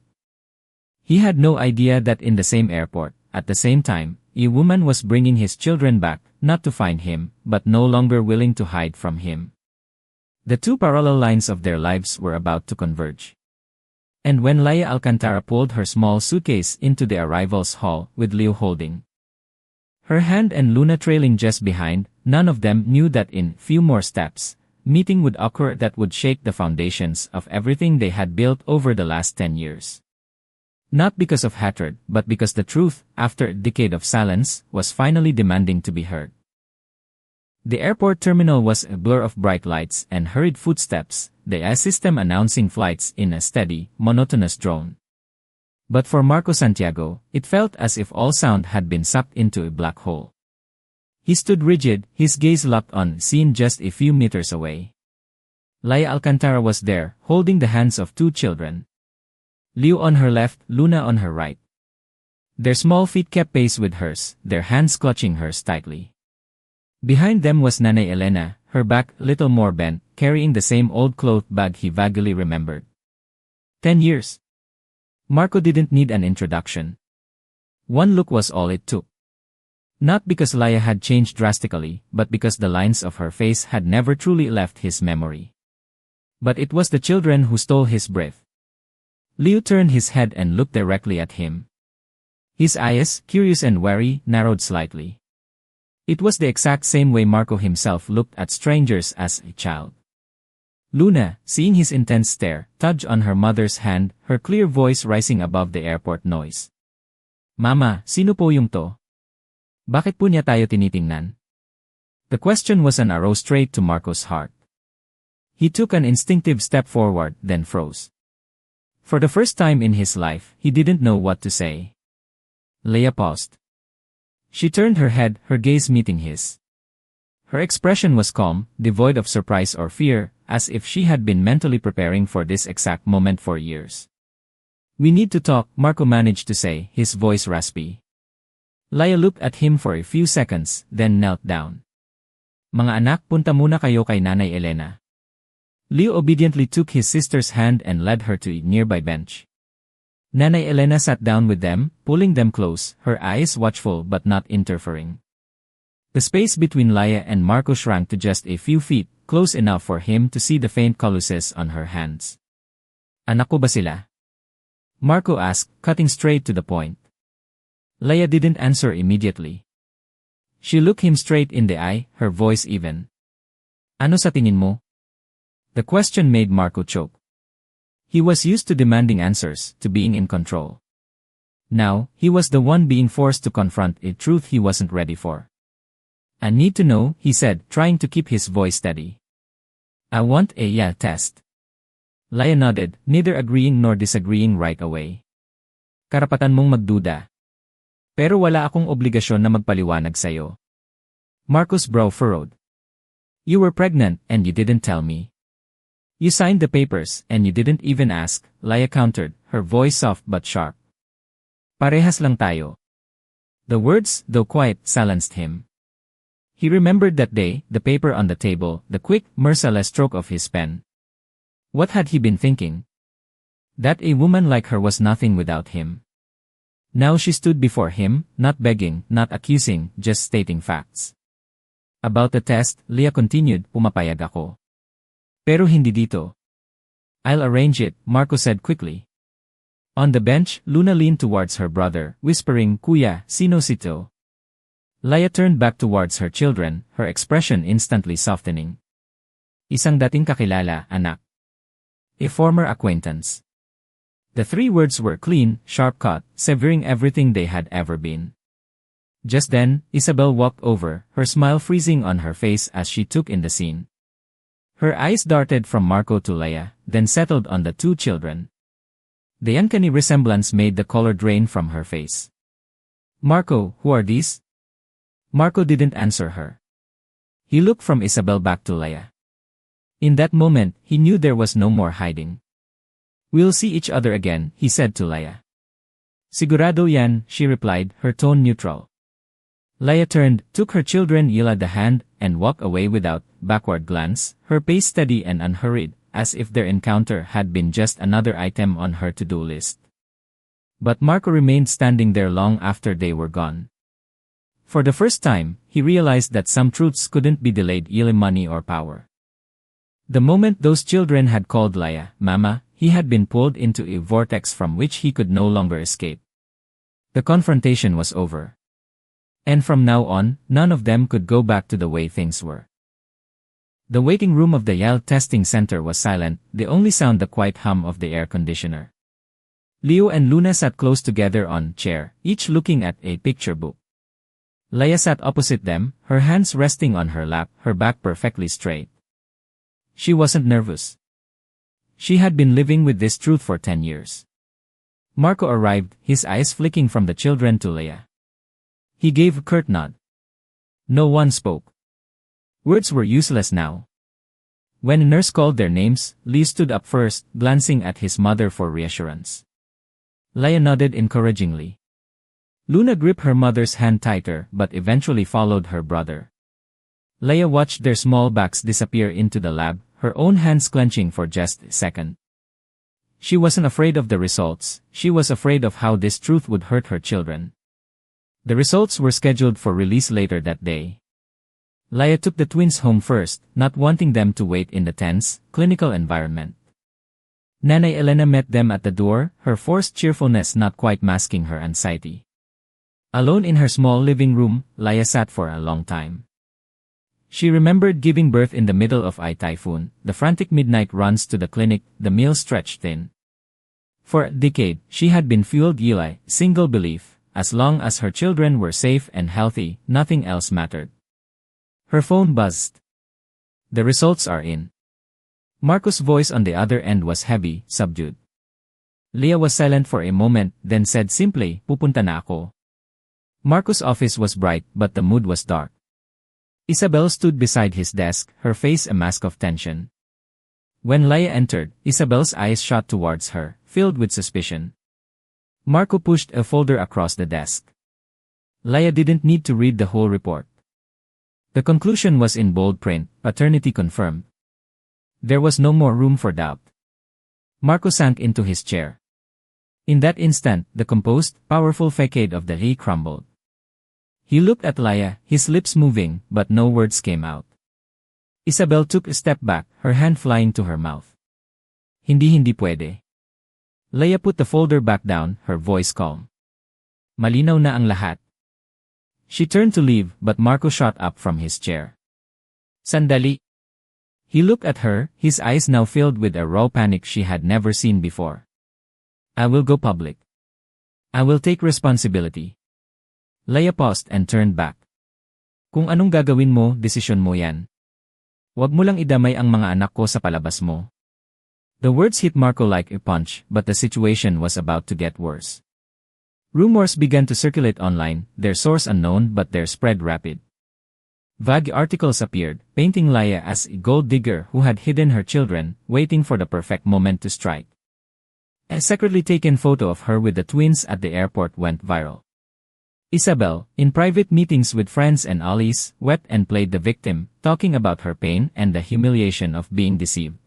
He had no idea that in the same airport, at the same time, a woman was bringing his children back, not to find him, but no longer willing to hide from him. The two parallel lines of their lives were about to converge. And when Lia Alcantara pulled her small suitcase into the arrivals hall, with Leo holding her hand and Luna trailing just behind, none of them knew that in few more steps, meeting would occur that would shake the foundations of everything they had built over the last 10 years. Not because of hatred, but because the truth, after a decade of silence, was finally demanding to be heard. The airport terminal was a blur of bright lights and hurried footsteps, the AI system announcing flights in a steady, monotonous drone. But for Marco Santiago, it felt as if all sound had been sucked into a black hole. He stood rigid, his gaze locked on scene just a few meters away. Lia Alcantara was there, holding the hands of two children. Leo on her left, Luna on her right. Their small feet kept pace with hers, their hands clutching hers tightly. Behind them was Nanay Elena, her back little more bent, carrying the same old cloth bag he vaguely remembered. 10 years. Marco didn't need an introduction. One look was all it took. Not because Lia had changed drastically, but because the lines of her face had never truly left his memory. But it was the children who stole his breath. Leo turned his head and looked directly at him. His eyes, curious and wary, narrowed slightly. It was the exact same way Marco himself looked at strangers as a child. Luna, seeing his intense stare, tugged on her mother's hand, her clear voice rising above the airport noise. Mama, sino po yung to? Bakit po niya tayo tinitingnan? The question was an arrow straight to Marco's heart. He took an instinctive step forward, then froze. For the first time in his life, he didn't know what to say. Lia paused. She turned her head, her gaze meeting his. Her expression was calm, devoid of surprise or fear, as if she had been mentally preparing for this exact moment for years. We need to talk, Marco managed to say, his voice raspy. Lia looked at him for a few seconds, then knelt down. Mga anak, punta muna kayo kay Nanay Elena. Leo obediently took his sister's hand and led her to a nearby bench. Nanay Elena sat down with them, pulling them close, her eyes watchful but not interfering. The space between Lia and Marco shrank to just a few feet, close enough for him to see the faint calluses on her hands. Anak ko ba sila? Marco asked, cutting straight to the point. Lia didn't answer immediately. She looked him straight in the eye, her voice even. Ano sa tingin mo? The question made Marco choke. He was used to demanding answers, to being in control. Now, he was the one being forced to confront a truth he wasn't ready for. I need to know, he said, trying to keep his voice steady. I want a yeah test. Lia nodded, neither agreeing nor disagreeing right away. Karapatan mong magduda. Pero wala akong obligasyon na magpaliwanag sa'yo. Marco's brow furrowed. You were pregnant, and you didn't tell me. You signed the papers, and you didn't even ask, Lia countered, her voice soft but sharp. Parehas lang tayo. The words, though quiet, silenced him. He remembered that day, the paper on the table, the quick, merciless stroke of his pen. What had he been thinking? That a woman like her was nothing without him. Now she stood before him, not begging, not accusing, just stating facts. About the test, Lia continued, pumapayag ako. Pero hindi dito. I'll arrange it, Marco said quickly. On the bench, Luna leaned towards her brother, whispering, Kuya, sino sito? Lia turned back towards her children, her expression instantly softening. Isang dating kakilala, anak. A former acquaintance. The three words were clean, sharp cut, severing everything they had ever been. Just then, Isabel walked over, her smile freezing on her face as she took in the scene. Her eyes darted from Marco to Lia, then settled on the two children. The uncanny resemblance made the color drain from her face. "Marco, who are these?" Marco didn't answer her. He looked from Isabel back to Lia. In that moment, he knew there was no more hiding. "We'll see each other again," he said to Lia. "Sigurado yan," she replied, her tone neutral. Lia turned, took her children Ila the hand, and walked away without backward glance, her pace steady and unhurried, as if their encounter had been just another item on her to-do list. But Marco remained standing there long after they were gone. For the first time, he realized that some truths couldn't be delayed, even money or power. The moment those children had called Lia Mama, he had been pulled into a vortex from which he could no longer escape. The confrontation was over. And from now on, none of them could go back to the way things were. The waiting room of the Yale testing center was silent, the only sound the quiet hum of the air conditioner. Leo and Luna sat close together on a chair, each looking at a picture book. Lia sat opposite them, her hands resting on her lap, her back perfectly straight. She wasn't nervous. She had been living with this truth for 10 years. Marco arrived, his eyes flicking from the children to Lia. He gave a curt nod. No one spoke. Words were useless now. When a nurse called their names, Lee stood up first, glancing at his mother for reassurance. Lia nodded encouragingly. Luna gripped her mother's hand tighter but eventually followed her brother. Lia watched their small backs disappear into the lab, her own hands clenching for just a second. She wasn't afraid of the results, she was afraid of how this truth would hurt her children. The results were scheduled for release later that day. Lia took the twins home first, not wanting them to wait in the tense, clinical environment. Nanay Elena met them at the door, her forced cheerfulness not quite masking her anxiety. Alone in her small living room, Lia sat for a long time. She remembered giving birth in the middle of a typhoon, the frantic midnight runs to the clinic, the meals stretched thin. For a decade, she had been fueled by single belief. As long as her children were safe and healthy, nothing else mattered. Her phone buzzed. The results are in. Marco's voice on the other end was heavy, subdued. Lia was silent for a moment, then said simply, "Pupunta na ako." Marco's office was bright, but the mood was dark. Isabel stood beside his desk, her face a mask of tension. When Lia entered, Isabel's eyes shot towards her, filled with suspicion. Marco pushed a folder across the desk. Lia didn't need to read the whole report. The conclusion was in bold print, paternity confirmed. There was no more room for doubt. Marco sank into his chair. In that instant, the composed, powerful facade of the he crumbled. He looked at Lia, his lips moving, but no words came out. Isabel took a step back, her hand flying to her mouth. Hindi pwede. Lia put the folder back down, her voice calm. Malinaw na ang lahat. She turned to leave, but Marco shot up from his chair. Sandali. He looked at her, his eyes now filled with a raw panic she had never seen before. I will go public. I will take responsibility. Lia paused and turned back. Kung anong gagawin mo, desisyon mo yan. Huwag mo lang idamay ang mga anak ko sa palabas mo. The words hit Marco like a punch, but the situation was about to get worse. Rumors began to circulate online, their source unknown but their spread rapid. Vague articles appeared, painting Lia as a gold digger who had hidden her children, waiting for the perfect moment to strike. A secretly taken photo of her with the twins at the airport went viral. Isabel, in private meetings with friends and allies, wept and played the victim, talking about her pain and the humiliation of being deceived.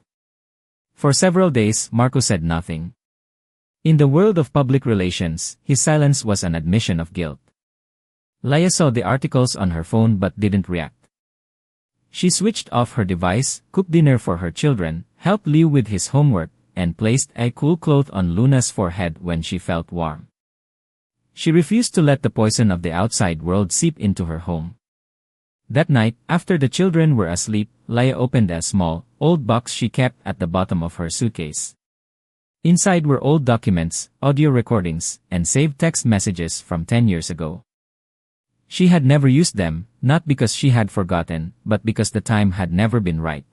For several days, Marco said nothing. In the world of public relations, his silence was an admission of guilt. Lia saw the articles on her phone but didn't react. She switched off her device, cooked dinner for her children, helped Leo with his homework, and placed a cool cloth on Luna's forehead when she felt warm. She refused to let the poison of the outside world seep into her home. That night, after the children were asleep, Lia opened a small, old box she kept at the bottom of her suitcase. Inside were old documents, audio recordings, and saved text messages from 10 years ago. She had never used them, not because she had forgotten, but because the time had never been right.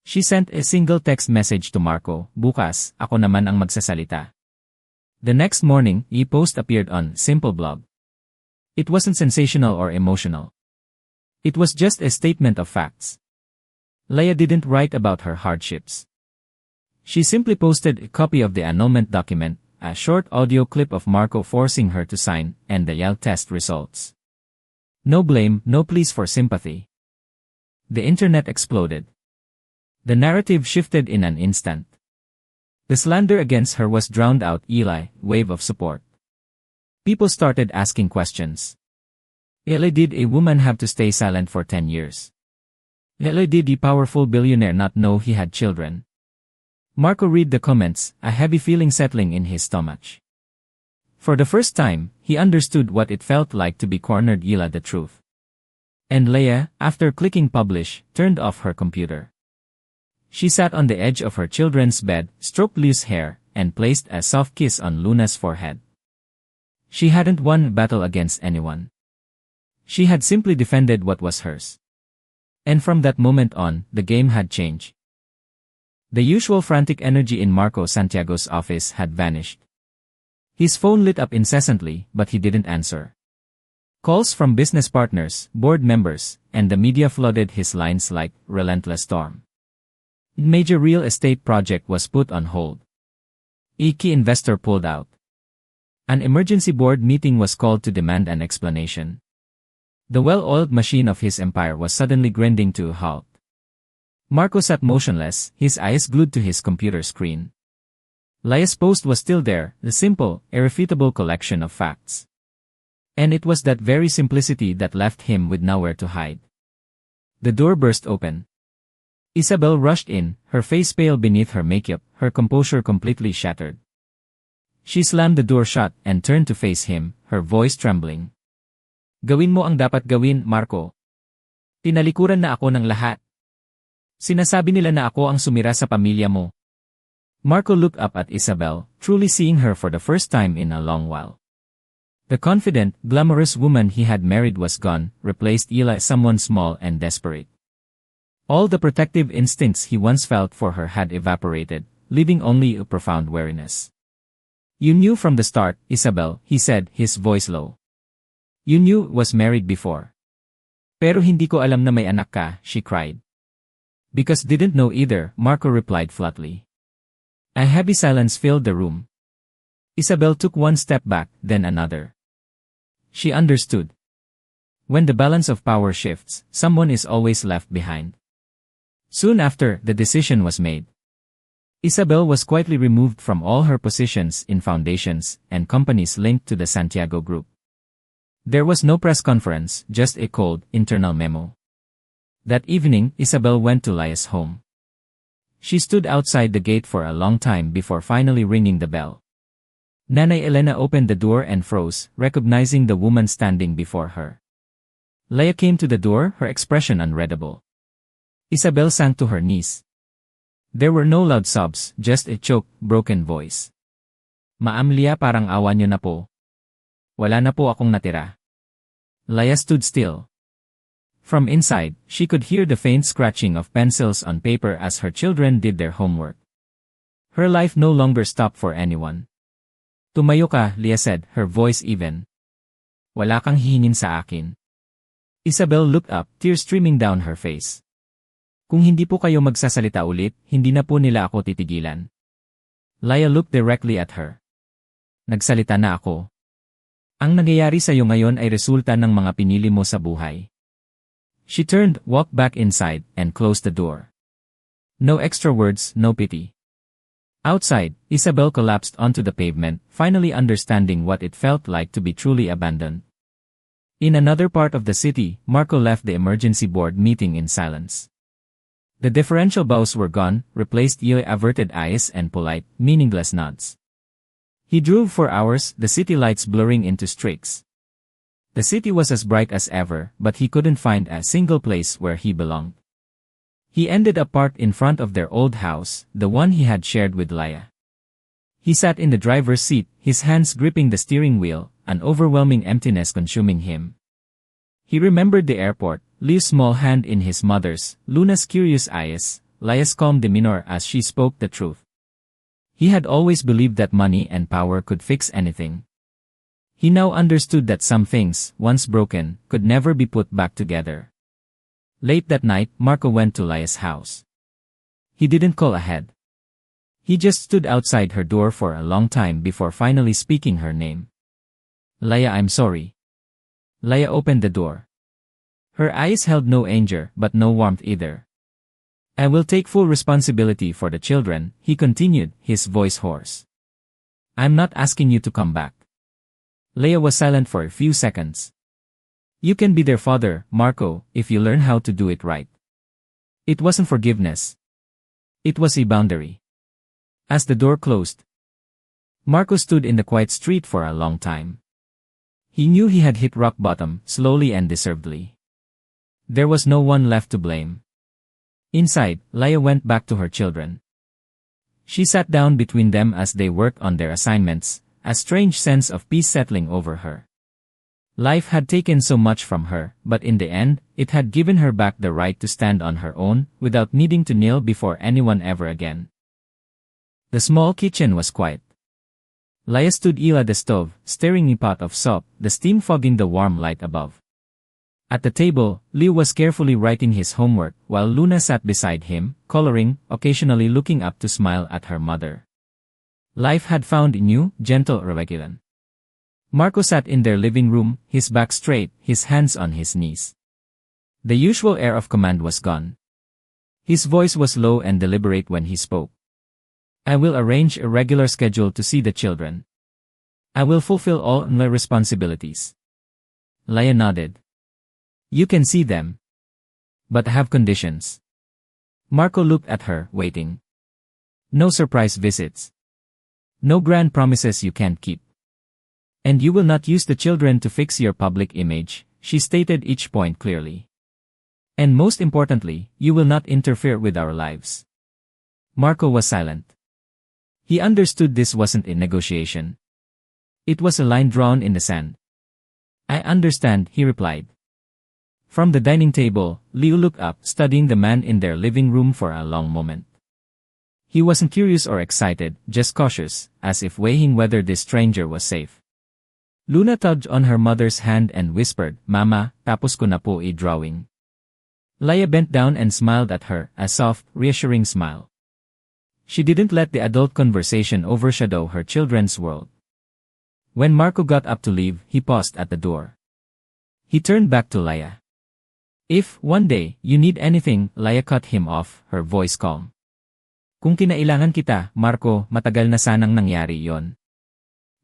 She sent a single text message to Marco, "Bukas, ako naman ang magsasalita." The next morning, a post appeared on Simple Blog. It wasn't sensational or emotional. It was just a statement of facts. Lia didn't write about her hardships. She simply posted a copy of the annulment document, a short audio clip of Marco forcing her to sign, and the Yale test results. No blame, no pleas for sympathy. The internet exploded. The narrative shifted in an instant. The slander against her was drowned out Eli, wave of support. People started asking questions. Eli, did a woman have to stay silent for 10 years? Eli, did the powerful billionaire not know he had children? Marco read the comments, a heavy feeling settling in his stomach. For the first time, he understood what it felt like to be cornered. Ila the truth. And Lia, after clicking publish, turned off her computer. She sat on the edge of her children's bed, stroked Lia's hair, and placed a soft kiss on Luna's forehead. She hadn't won a battle against anyone. She had simply defended what was hers. And from that moment on, the game had changed. The usual frantic energy in Marco Santiago's office had vanished. His phone lit up incessantly, but he didn't answer. Calls from business partners, board members, and the media flooded his lines like relentless storm. A major real estate project was put on hold. A key investor pulled out. An emergency board meeting was called to demand an explanation. The well-oiled machine of his empire was suddenly grinding to a halt. Marco sat motionless, his eyes glued to his computer screen. Lia's post was still there, the simple, irrefutable collection of facts. And it was that very simplicity that left him with nowhere to hide. The door burst open. Isabel rushed in, her face pale beneath her makeup, her composure completely shattered. She slammed the door shut and turned to face him, her voice trembling. "Gawin mo ang dapat gawin, Marco. Tinalikuran na ako ng lahat. Sinasabi nila na ako ang sumira sa pamilya mo." Marco looked up at Isabel, truly seeing her for the first time in a long while. The confident, glamorous woman he had married was gone, replaced Ila someone small and desperate. All the protective instincts he once felt for her had evaporated, leaving only a profound weariness. "You knew from the start, Isabel," he said, his voice low. "You knew was married before." "Pero hindi ko alam na may anak ka," she cried. "Because didn't know either," Marco replied flatly. A heavy silence filled the room. Isabel took one step back, then another. She understood. When the balance of power shifts, someone is always left behind. Soon after, the decision was made. Isabel was quietly removed from all her positions in foundations and companies linked to the Santiago Group. There was no press conference, just a cold, internal memo. That evening, Isabel went to Lia's home. She stood outside the gate for a long time before finally ringing the bell. Nanay Elena opened the door and froze, recognizing the woman standing before her. Lia came to the door, her expression unreadable. Isabel sank to her knees. There were no loud sobs, just a choked, broken voice. "Ma'am Lia, parang awa niyo na po. Wala na po akong natira." Lia stood still. From inside, she could hear the faint scratching of pencils on paper as her children did their homework. Her life no longer stopped for anyone. "Tumayo ka," Lia said, her voice even. "Wala kang hihingin sa akin." Isabel looked up, tears streaming down her face. "Kung hindi po kayo magsasalita ulit, hindi na po nila ako titigilan." Lia looked directly at her. "Nagsalita na ako. Ang nangyayari sa'yo ngayon ay resulta ng mga pinili mo sa buhay." She turned, walked back inside, and closed the door. No extra words, no pity. Outside, Isabel collapsed onto the pavement, finally understanding what it felt like to be truly abandoned. In another part of the city, Marco left the emergency board meeting in silence. The deferential bows were gone, replaced by averted eyes and polite, meaningless nods. He drove for hours, the city lights blurring into streaks. The city was as bright as ever, but he couldn't find a single place where he belonged. He ended up parked in front of their old house, the one he had shared with Lia. He sat in the driver's seat, his hands gripping the steering wheel, an overwhelming emptiness consuming him. He remembered the airport, Lia's small hand in his mother's, Luna's curious eyes, Lia's calm demeanor as she spoke the truth. He had always believed that money and power could fix anything. He now understood that some things, once broken, could never be put back together. Late that night, Marco went to Lia's house. He didn't call ahead. He just stood outside her door for a long time before finally speaking her name. Lia, I'm sorry. Lia opened the door. Her eyes held no anger but no warmth either. I will take full responsibility for the children, he continued, his voice hoarse. I'm not asking you to come back. Lia was silent for a few seconds. You can be their father, Marco, if you learn how to do it right. It wasn't forgiveness. It was a boundary. As the door closed, Marco stood in the quiet street for a long time. He knew he had hit rock bottom, slowly and deservedly. There was no one left to blame. Inside, Lia went back to her children. She sat down between them as they worked on their assignments, a strange sense of peace settling over her. Life had taken so much from her, but in the end, it had given her back the right to stand on her own, without needing to kneel before anyone ever again. The small kitchen was quiet. Lia stood at the stove, stirring a pot of soup, the steam fogging the warm light above. At the table, Leo was carefully writing his homework, while Luna sat beside him, coloring, occasionally looking up to smile at her mother. Life had found a new, gentle Revekilan. Marco sat in their living room, his back straight, his hands on his knees. The usual air of command was gone. His voice was low and deliberate when he spoke. I will arrange a regular schedule to see the children. I will fulfill all my responsibilities. Lia nodded. You can see them. But I have conditions. Marco looked at her, waiting. No surprise visits. No grand promises you can't keep. And you will not use the children to fix your public image, she stated each point clearly. And most importantly, you will not interfere with our lives. Marco was silent. He understood this wasn't a negotiation. It was a line drawn in the sand. I understand, he replied. From the dining table, Leo looked up, studying the man in their living room for a long moment. He wasn't curious or excited, just cautious, as if weighing whether this stranger was safe. Luna tugged on her mother's hand and whispered, Mama, tapos ko na po drawing. Lia bent down and smiled at her, a soft, reassuring smile. She didn't let the adult conversation overshadow her children's world. When Marco got up to leave, he paused at the door. He turned back to Lia. If, one day, you need anything, Lia cut him off, her voice calm. Kung kinailangan kita, Marco, matagal na sanang nangyari yon.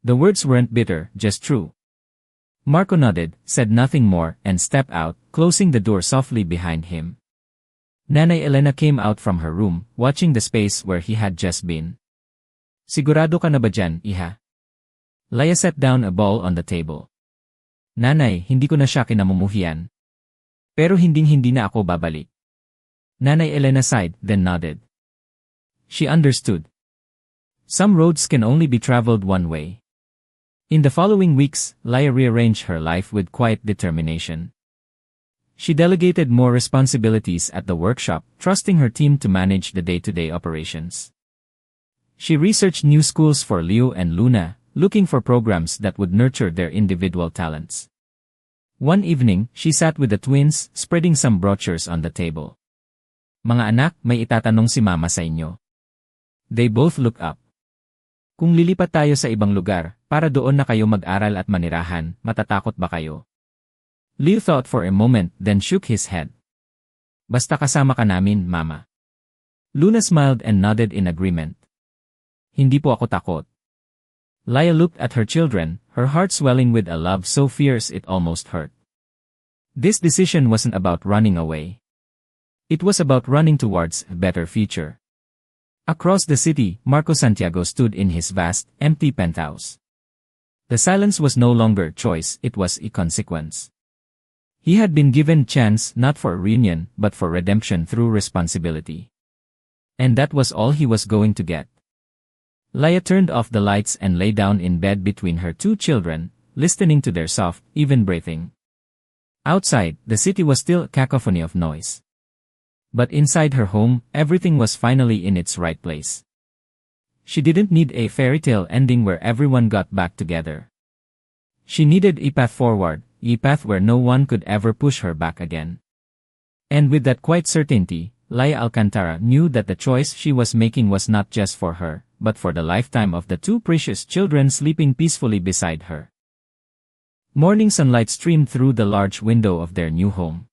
The words weren't bitter, just true. Marco nodded, said nothing more, and stepped out, closing the door softly behind him. Nanay Elena came out from her room, watching the space where he had just been. Sigurado ka na ba dyan, iha? Lia set down a bowl on the table. Nanay, hindi ko na siya kinamumuhian. Pero hinding-hindi na ako babalik. Nanay Elena sighed, then nodded. She understood. Some roads can only be traveled one way. In the following weeks, Lia rearranged her life with quiet determination. She delegated more responsibilities at the workshop, trusting her team to manage the day-to-day operations. She researched new schools for Leo and Luna, looking for programs that would nurture their individual talents. One evening, she sat with the twins, spreading some brochures on the table. Mga anak, may itatanong si Mama sa inyo. They both looked up. Kung lilipat tayo sa ibang lugar, para doon na kayo mag-aral at manirahan, matatakot ba kayo? Leo thought for a moment, then shook his head. Basta kasama ka namin, Mama. Luna smiled and nodded in agreement. Hindi po ako takot. Lia looked at her children, her heart swelling with a love so fierce it almost hurt. This decision wasn't about running away. It was about running towards a better future. Across the city, Marco Santiago stood in his vast, empty penthouse. The silence was no longer choice, it was a consequence. He had been given chance not for a reunion, but for redemption through responsibility. And that was all he was going to get. Lia turned off the lights and lay down in bed between her two children, listening to their soft, even breathing. Outside, the city was still a cacophony of noise. But inside her home, everything was finally in its right place. She didn't need a fairy tale ending where everyone got back together. She needed a path forward, a path where no one could ever push her back again. And with that quiet certainty, Lia Alcantara knew that the choice she was making was not just for her, but for the lifetime of the two precious children sleeping peacefully beside her. Morning sunlight streamed through the large window of their new home.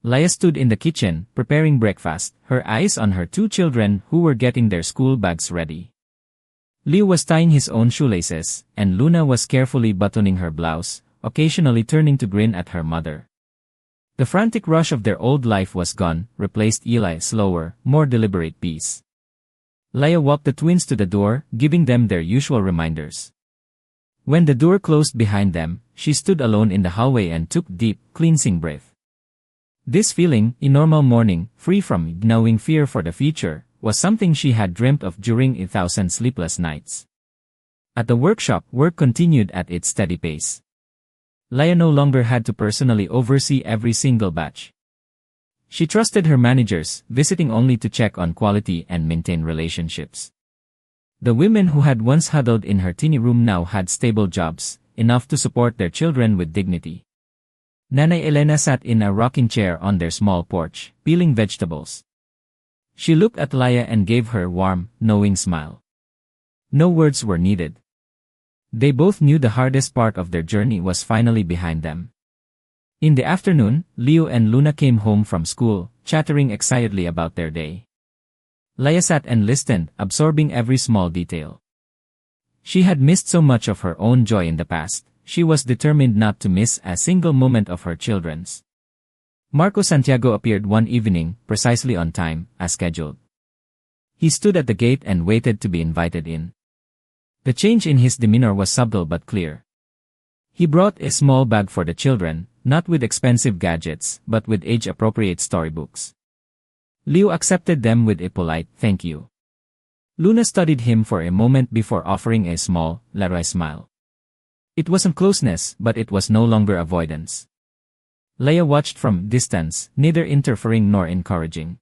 Lia stood in the kitchen, preparing breakfast, her eyes on her two children who were getting their school bags ready. Leo was tying his own shoelaces, and Luna was carefully buttoning her blouse, occasionally turning to grin at her mother. The frantic rush of their old life was gone, replaced Eli's slower, more deliberate pace. Lia walked the twins to the door, giving them their usual reminders. When the door closed behind them, she stood alone in the hallway and took deep, cleansing breath. This feeling, a normal morning, free from gnawing fear for the future, was something she had dreamt of during 1,000 sleepless nights. At the workshop, work continued at its steady pace. Lia no longer had to personally oversee every single batch. She trusted her managers, visiting only to check on quality and maintain relationships. The women who had once huddled in her teeny room now had stable jobs, enough to support their children with dignity. Nanay Elena sat in a rocking chair on their small porch, peeling vegetables. She looked at Lia and gave her a warm, knowing smile. No words were needed. They both knew the hardest part of their journey was finally behind them. In the afternoon, Leo and Luna came home from school, chattering excitedly about their day. Lia sat and listened, absorbing every small detail. She had missed so much of her own joy in the past. She was determined not to miss a single moment of her children's. Marco Santiago appeared one evening, precisely on time, as scheduled. He stood at the gate and waited to be invited in. The change in his demeanor was subtle but clear. He brought a small bag for the children, not with expensive gadgets, but with age-appropriate storybooks. Leo accepted them with a polite, "Thank you." Luna studied him for a moment before offering a small, leery smile. It wasn't closeness, but it was no longer avoidance. Lia watched from distance, neither interfering nor encouraging.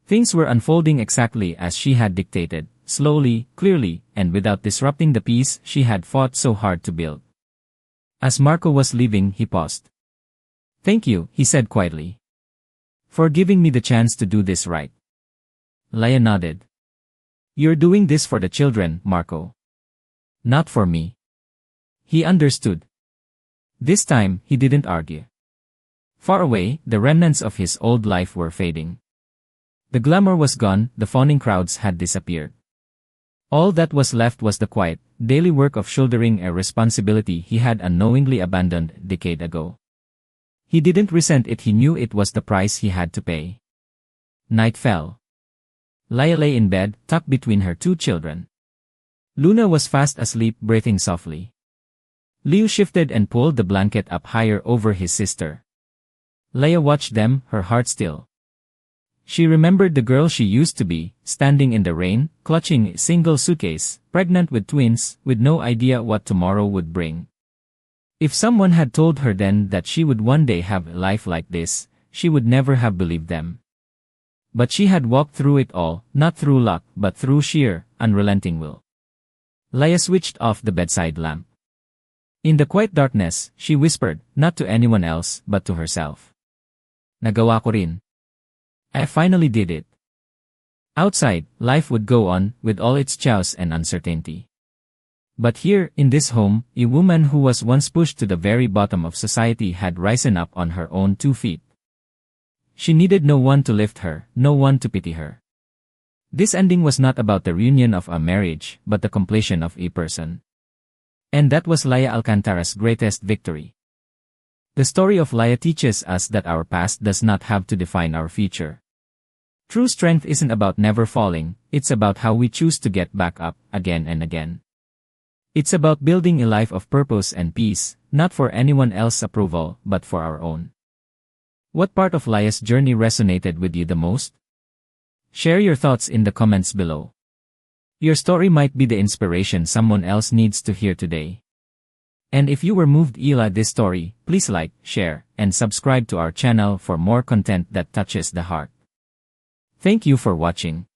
Things were unfolding exactly as she had dictated, slowly, clearly, and without disrupting the peace she had fought so hard to build. As Marco was leaving, he paused. "Thank you," he said quietly, "for giving me the chance to do this right." Lia nodded. "You're doing this for the children, Marco. Not for me." He understood. This time, he didn't argue. Far away, the remnants of his old life were fading. The glamour was gone, the fawning crowds had disappeared. All that was left was the quiet, daily work of shouldering a responsibility he had unknowingly abandoned a decade ago. He didn't resent it, he knew it was the price he had to pay. Night fell. Lia lay in bed, tucked between her two children. Luna was fast asleep, breathing softly. Leo shifted and pulled the blanket up higher over his sister. Lia watched them, her heart still. She remembered the girl she used to be, standing in the rain, clutching a single suitcase, pregnant with twins, with no idea what tomorrow would bring. If someone had told her then that she would one day have a life like this, she would never have believed them. But she had walked through it all, not through luck, but through sheer, unrelenting will. Lia switched off the bedside lamp. In the quiet darkness, she whispered, not to anyone else, but to herself. "Nagawa ko rin. I finally did it." Outside, life would go on, with all its chaos and uncertainty. But here, in this home, a woman who was once pushed to the very bottom of society had risen up on her own 2 feet. She needed no one to lift her, no one to pity her. This ending was not about the reunion of a marriage, but the completion of a person. And that was Lia Alcantara's greatest victory. The story of Lia teaches us that our past does not have to define our future. True strength isn't about never falling, it's about how we choose to get back up, again and again. It's about building a life of purpose and peace, not for anyone else's approval, but for our own. What part of Lia's journey resonated with you the most? Share your thoughts in the comments below. Your story might be the inspiration someone else needs to hear today. And if you were moved by this story, please like, share, and subscribe to our channel for more content that touches the heart. Thank you for watching.